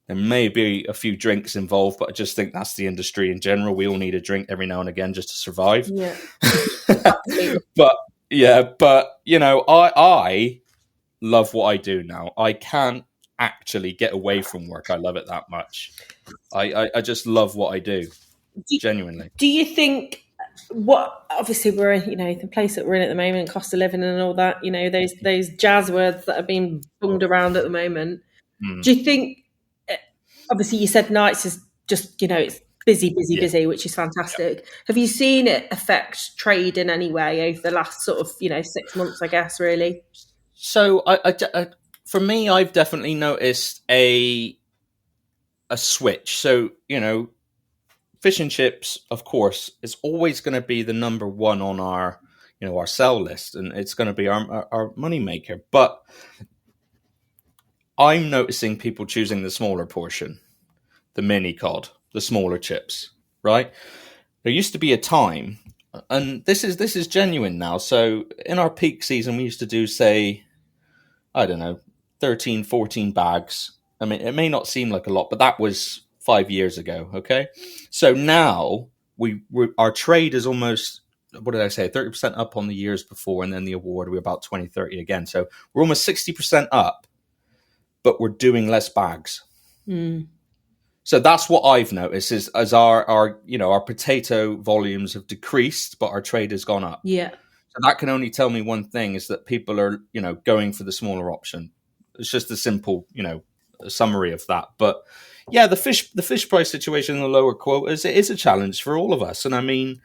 There may be a few drinks involved, but I just think that's the industry in general. We all need a drink every now and again just to survive. Yeah. But you know, I love what I do now. I can't actually get away from work. I love it that much. I just love what I do. Genuinely. Do you think obviously we're, you know, the place that we're in at the moment, cost of living and all that, you know, those jazz words that are being bunged around at the moment. Do you think, obviously you said nights is just, you know, it's busy, which is fantastic. Have you seen it affect trade in any way over the last sort of, you know, 6 months, I guess, really? So I for me, I've definitely noticed a switch. So, you know, fish and chips, of course, is always going to be the number one on our, you know, our sell list, and it's going to be our money maker. But I'm noticing people choosing the smaller portion, the mini cod, the smaller chips, right? There used to be a time, and this is genuine now. So in our peak season, we used to do, say, I don't know, 13, 14 bags. I mean, it may not seem like a lot, but that was 5 years ago. Okay. So now our trade is almost, what did I say? 30% up on the years before. And then the award, we're about 20, 30 again. So we're almost 60% up, but we're doing less bags. So that's what I've noticed, is as our you know, our potato volumes have decreased, but our trade has gone up. Yeah. So that can only tell me one thing, is that people are, you know, going for the smaller option. It's just a simple, you know, summary of that. But yeah, the fish price situation and the lower quotas, it is a challenge for all of us. And I mean,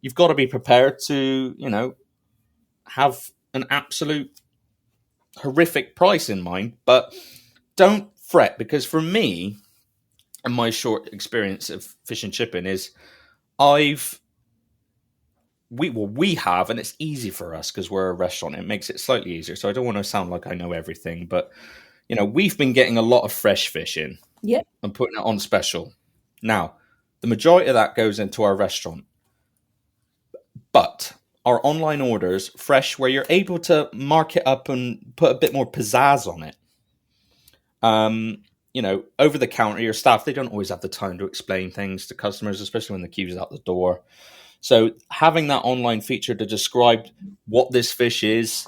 you've got to be prepared to, you know, have an absolute horrific price in mind, but don't fret, because for me, and my short experience of fish and chipping is, we have, and it's easy for us because we're a restaurant. It makes it slightly easier. So I don't want to sound like I know everything, but you know, we've been getting a lot of fresh fish in, and putting it on special. Now, the majority of that goes into our restaurant, but our online orders, fresh, where you're able to mark it up and put a bit more pizzazz on it. You know, over the counter, your staff, they don't always have the time to explain things to customers, especially when the queue's out the door. So having that online feature to describe what this fish is,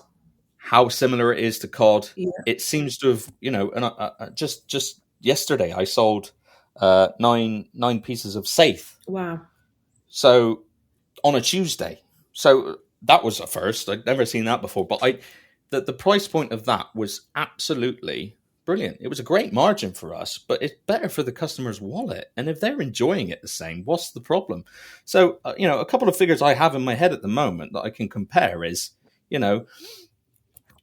how similar it is to cod, it seems to have, you know, and I just yesterday I sold 9 pieces of saithe. Wow. So on a Tuesday. So that was a first. I'd never seen that before. But the price point of that was absolutely brilliant. It was a great margin for us, but it's better for the customer's wallet. And if they're enjoying it the same, what's the problem? So, you know, a couple of figures I have in my head at the moment that I can compare is, you know,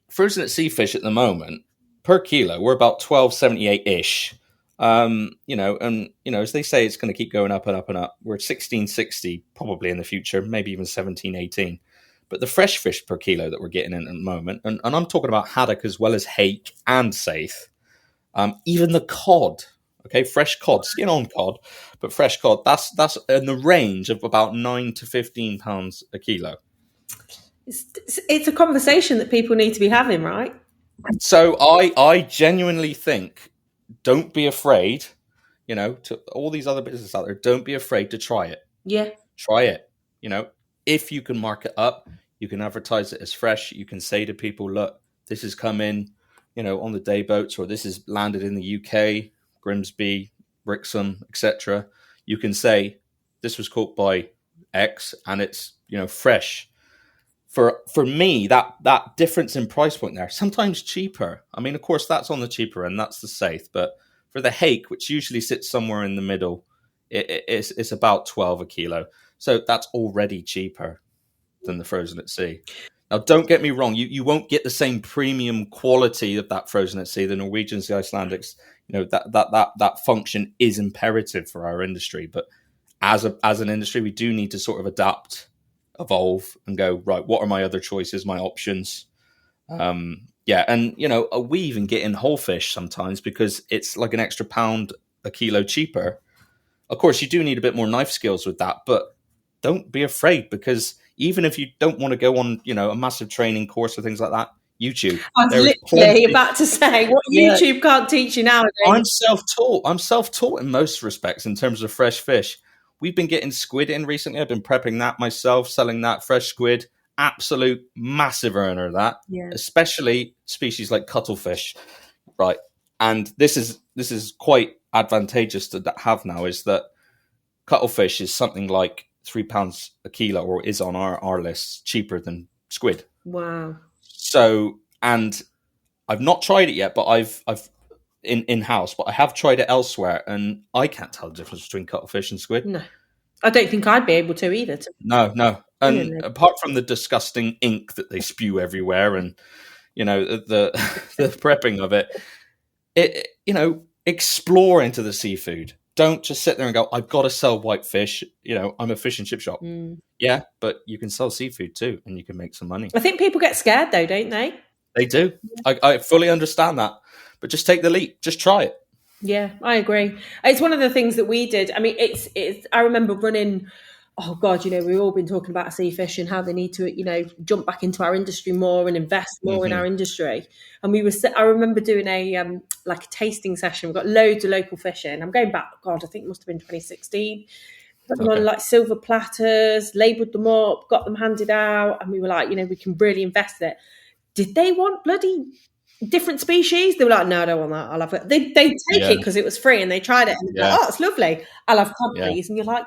frozen at sea fish at the moment, per kilo, we're about 12.78-ish. You know, and, you know, as they say, it's going to keep going up and up and up. We're at 16.60 probably in the future, maybe even 17.18. But the fresh fish per kilo that we're getting in at the moment, and I'm talking about haddock as well as hake and saithe, even the cod, Okay, fresh cod, skin on cod, but fresh cod. That's in the range of about £9 to £15 a kilo. It's a conversation that people need to be having, right? So I genuinely think, don't be afraid, to all these other businesses out there, don't be afraid to try it. Yeah. Try it. If you can mark it up, you can advertise it as fresh. You can say to people, look, this has come in, on the day boats, or this has landed in the UK, Grimsby, Brixham, etc. You can say, this was caught by X and it's, fresh. For me, that difference in price point there, sometimes cheaper. I mean, of course, that's on the cheaper end, that's the safe. But for the hake, which usually sits somewhere in the middle, it's about 12 a kilo. So that's already cheaper than the frozen at sea. Now, don't get me wrong, you won't get the same premium quality of that frozen at sea, the Norwegians, the Icelandics. That function is imperative for our industry. But as an industry, we do need to sort of adapt, evolve, and go, right, what are my other choices, my options? And we even get in whole fish sometimes because it's like an extra £1 a kilo cheaper. Of course, you do need a bit more knife skills with that, but don't be afraid, because even if you don't want to go on, a massive training course or things like that, YouTube. I was literally about to say, what YouTube can't teach you nowadays. I'm self-taught in most respects in terms of fresh fish. We've been getting squid in recently. I've been prepping that myself, selling that fresh squid. Absolute massive earner, that. Yeah. Especially species like cuttlefish, right? And this is quite advantageous to have now, is that cuttlefish is something like £3 a kilo, or is on our list, cheaper than squid. Wow. So, and I've not tried it yet, but I've in-house, but I have tried it elsewhere, and I can't tell the difference between cuttlefish and squid. No, I don't think I'd be able to either. No. And apart from the disgusting ink that they spew everywhere, and the prepping of it, explore into the seafood. Don't just sit there and go, I've got to sell white fish. I'm a fish and chip shop. Yeah, but you can sell seafood too, and you can make some money. I think people get scared though, don't they? They do. Yeah. I fully understand that. But just take the leap. Just try it. Yeah, I agree. It's one of the things that we did. I mean, it's. I remember running. Oh God, we've all been talking about sea fish and how they need to, jump back into our industry more and invest more in our industry. And I remember doing a tasting session. We've got loads of local fish in. I'm going back. God, I think it must have been 2016. Put them on silver platters, labelled them up, got them handed out, and we were like, we can really invest in it. Did they want bloody different species? They were like, no, I don't want that. I'll have it. They take it because it was free, and they tried it, and they're like, oh, it's lovely. I'll have cod, please. And you're like,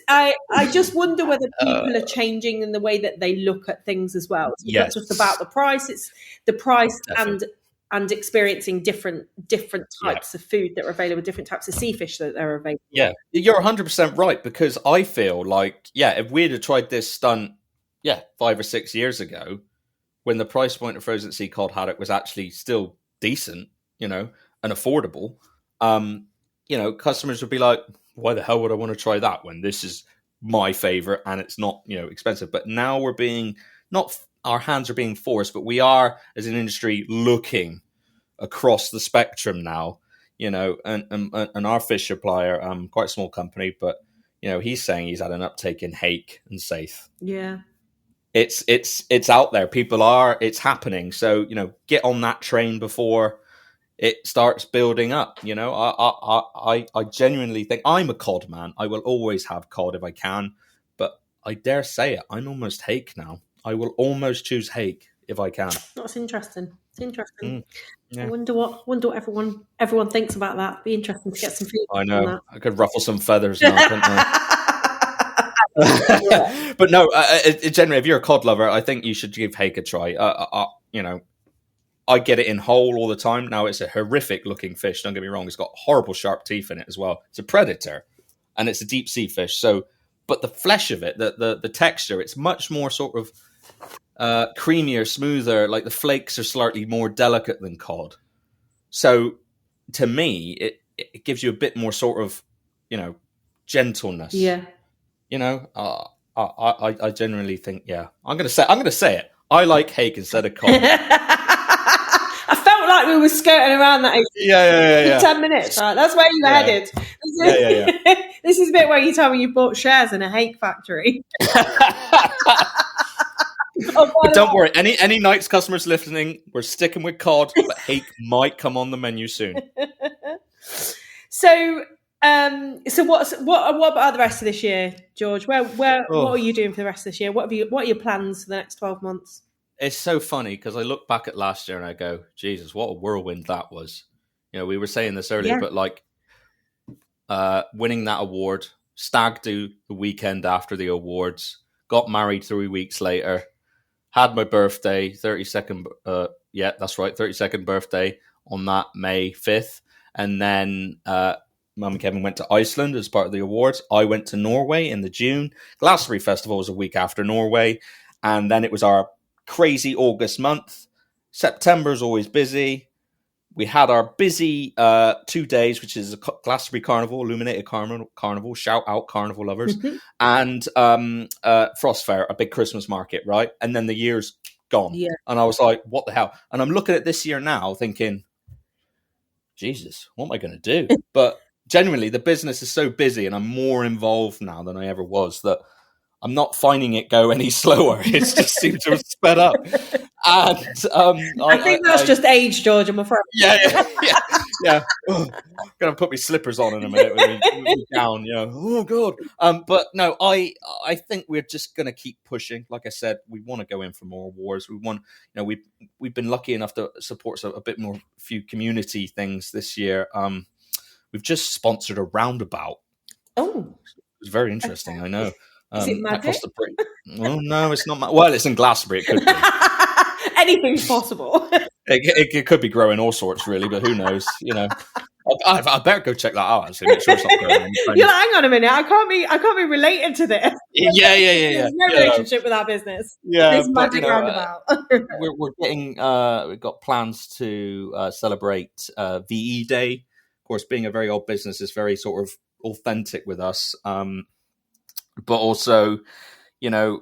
I just wonder whether people are changing in the way that they look at things as well. It's not just about the price; it's the price and experiencing different types of food that are available, different types of sea fish that are available. Yeah, you're 100% right, because I feel like, if we'd have tried this stunt, 5 or 6 years ago, when the price point of frozen sea cod haddock was actually still decent, and affordable, customers would be like, why the hell would I want to try that when this is my favorite and it's not, expensive? But now we're being, not our hands are being forced, but we are, as an industry, looking across the spectrum now, and our fish supplier, quite a small company, but, he's saying he's had an uptake in hake and safe. Yeah. It's out there. It's happening. So, get on that train before it starts building up. I genuinely think, I'm a cod man. I will always have cod if I can, but I dare say it, I'm almost hake now. I will almost choose hake if I can. That's interesting. It's interesting. Yeah. I wonder what everyone thinks about that. Be interesting to get some feedback. I know. On that. I could ruffle some feathers now, couldn't I? But no, generally, if you're a cod lover, I think you should give hake a try. I get it in whole all the time. Now, it's a horrific looking fish. Don't get me wrong. It's got horrible sharp teeth in it as well. It's a predator, and it's a deep sea fish. So, but the flesh of it, the texture, it's much more sort of creamier, smoother. Like the flakes are slightly more delicate than cod. So, to me, it gives you a bit more sort of, gentleness. Yeah. I generally think, I'm gonna say it. I like hake instead of cod. I like we were skirting around that. Yeah. 10 minutes, right? That's where you were headed. Yeah. This is a bit where you tell me you bought shares in a hake factory. But don't worry, any Knights customers listening, we're sticking with cod, but hake might come on the menu soon. So what about the rest of this year, George? What are you doing for the rest of this year? What are your plans for the next 12 months? It's so funny because I look back at last year and I go, Jesus, what a whirlwind that was. We were saying this earlier, but like winning that award, stag do the weekend after the awards, got married 3 weeks later, had my birthday, 32nd, 32nd birthday on that May 5th. And then Mum and Kevin went to Iceland as part of the awards. I went to Norway in the June. Glastonbury Festival was a week after Norway. And then it was our crazy August month. September's always busy. We had our busy 2 days, which is a Glastonbury Carnival, Illuminated Carnival, shout out Carnival lovers, and Frost Fair, a big Christmas market, right? And then the year's gone. Yeah. And I was like, what the hell? And I'm looking at this year now thinking, Jesus, what am I going to do? But genuinely, the business is so busy and I'm more involved now than I ever was that I'm not finding it go any slower. It just seems to have sped up. And I think that's just age, George, I'm afraid. Yeah. Gonna put my slippers on in a minute when we down, Oh God. But no, I think we're just gonna keep pushing. Like I said, we want to go in for more awards. We want, we've been lucky enough to support a bit more few community things this year. We've just sponsored a roundabout. Oh, it's very interesting. Okay. I know. Is it magic? Oh no, it's not. Well, it's in Glastonbury. It could be. Anything's possible. It could be growing all sorts, really, but who knows? I better go check that out. Actually, make sure it's not growing. You're like, hang on a minute. I can't be related to this. Yeah. There's no relationship with our business. Yeah, this magic roundabout. we're getting. We've got plans to celebrate VE Day. Of course, being a very old business is very sort of authentic with us. But also, we're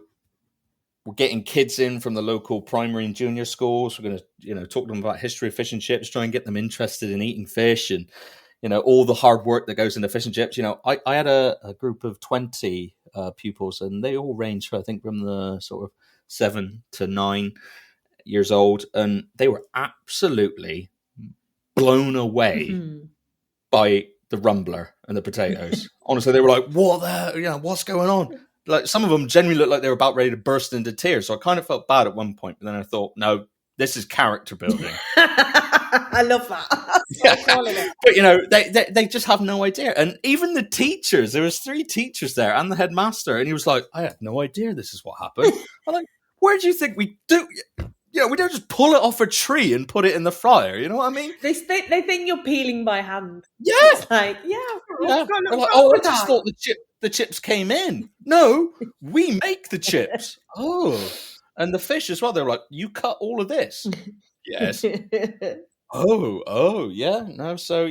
getting kids in from the local primary and junior schools. We're going to, talk to them about history of fish and chips, try and get them interested in eating fish and, all the hard work that goes into fish and chips. I had a group of 20 pupils and they all range, I think, from the sort of 7 to 9 years old. And they were absolutely blown away by the rumbler and the potatoes. Honestly, they were like, what what's going on? Like, some of them genuinely looked like they were about ready to burst into tears. So I kind of felt bad at one point, but then I thought, no, this is character building. I love that. But they just have no idea. And even the teachers, there was 3 teachers there and the headmaster, and he was like, I had no idea this is what happened. I'm like, where do you think we do? We don't just pull it off a tree and put it in the fryer. You know what I mean? They think you're peeling by hand. Yeah. It's like, Like, I just thought the chips came in. No, we make the chips. Oh, and the fish as well. They're like, you cut all of this. Yes. Oh, yeah. No, so,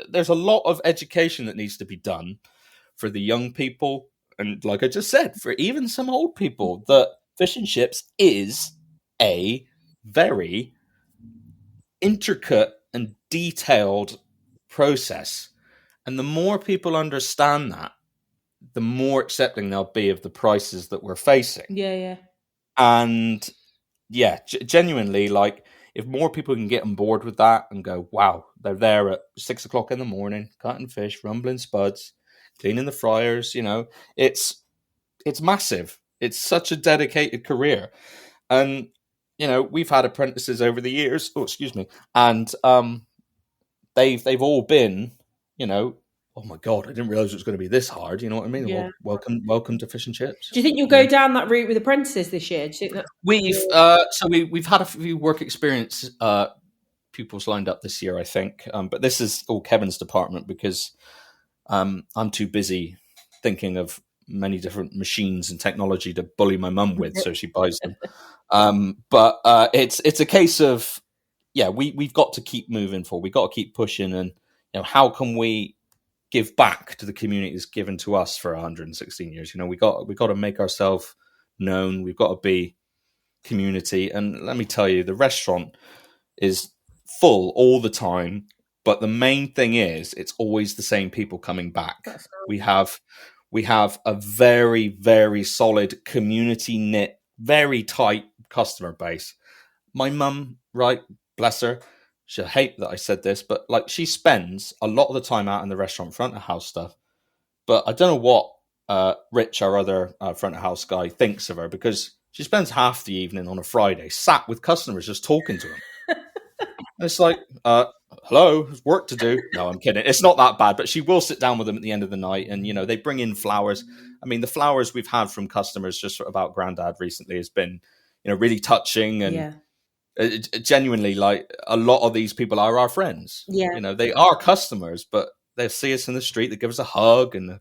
there's a lot of education that needs to be done for the young people. And like I just said, for even some old people, that fish and chips is a very intricate and detailed process. And the more people understand that, the more accepting they'll be of the prices that we're facing. Yeah. And genuinely, like, if more people can get on board with that and go, wow, they're there at 6 o'clock in the morning, cutting fish, rumbling spuds, cleaning the fryers, it's massive. It's such a dedicated career. And, we've had apprentices over the years. Oh, excuse me. And they've all been, oh my God, I didn't realize it was going to be this hard. You know what I mean? Yeah. Well, welcome to Fish and Chips. Do you think you'll go down that route with apprentices this year? Do you think that we've had a few work experience pupils lined up this year, I think. But this is all Kevin's department because I'm too busy thinking of many different machines and technology to bully my mum with, so she buys them. But it's a case of, we've got to keep moving forward. We've got to keep pushing, and how can we give back to the community that's given to us for 116 years? We got to make ourselves known. We've got to be community. And let me tell you, the restaurant is full all the time. But the main thing is, it's always the same people coming back. We have a very, very solid community knit, very tight customer base. My mum, right, bless her, she'll hate that I said this, but like she spends a lot of the time out in the restaurant front of house stuff. But I don't know what Rich, our other front of house guy, thinks of her, because she spends half the evening on a Friday sat with customers just talking to them. It's like, hello, there's work to do. No, I'm kidding. It's not that bad, but she will sit down with them at the end of the night, and they bring in flowers. I mean, the flowers we've had from customers just about Grandad recently has been, really touching, and genuinely, like, a lot of these people are our friends. Yeah, they are customers, but they see us in the street, they give us a hug, and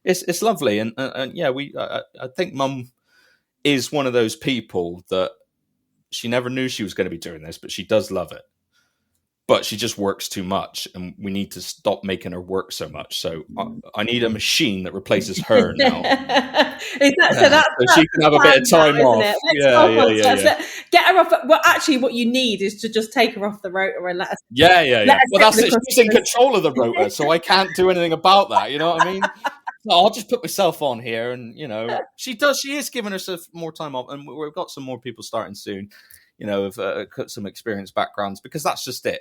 it's lovely. And yeah, I think Mum is one of those people that she never knew she was going to be doing this, but she does love it. But she just works too much, and we need to stop making her work so much. So I need a machine that replaces her now. So she can have a bit of time off. Yeah. Get her off. Well, actually, what you need is to just take her off the rotor and let us. Yeah. Well, that's it. She's in control of the rotor, so I can't do anything about that. You know what I mean? No, I'll just put myself on here, and she is giving herself more time off, and we've got some more people starting soon. Of some experienced backgrounds, because that's just it.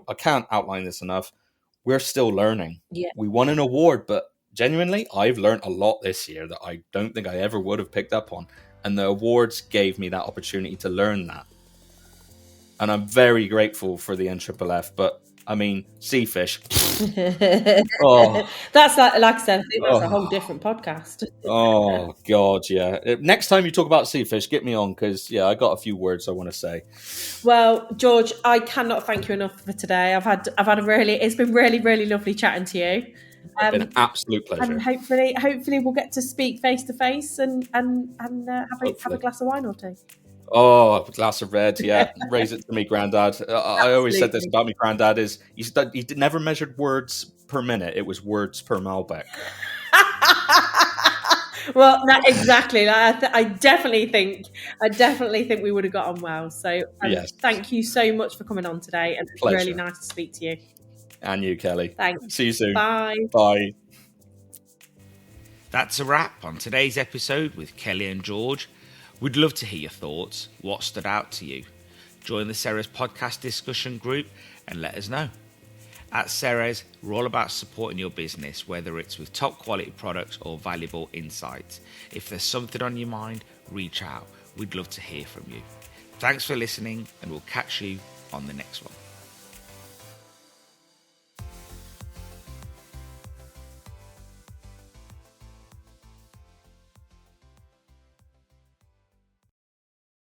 I can't outline this enough. We're still learning. Yeah. We won an award, but genuinely, I've learned a lot this year that I don't think I ever would have picked up on. And the awards gave me that opportunity to learn that. And I'm very grateful for the NFFF, but I mean, sea fish. That's like I said, I think that's a whole different podcast. Oh God, yeah. Next time you talk about sea fish, get me on, because I got a few words I want to say. Well, George, I cannot thank you enough for today. It's been really, really lovely chatting to you. It's been an absolute pleasure. And hopefully we'll get to speak face to face and have a glass of wine or two. Oh, a glass of red, yeah. Raise it to me, Grandad. I always said this about me, Grandad, is he never measured words per minute. It was words per Malbec. Well, exactly. I definitely think we would have got on well. So yes. Thank you so much for coming on today, and it's really nice to speak to you. And you, Kelly. Thanks. See you soon. Bye. Bye. That's a wrap on today's episode with Kelly and George. We'd love to hear your thoughts. What stood out to you? Join the Ceres podcast discussion group and let us know. At Ceres, we're all about supporting your business, whether it's with top quality products or valuable insights. If there's something on your mind, reach out. We'd love to hear from you. Thanks for listening, and we'll catch you on the next one.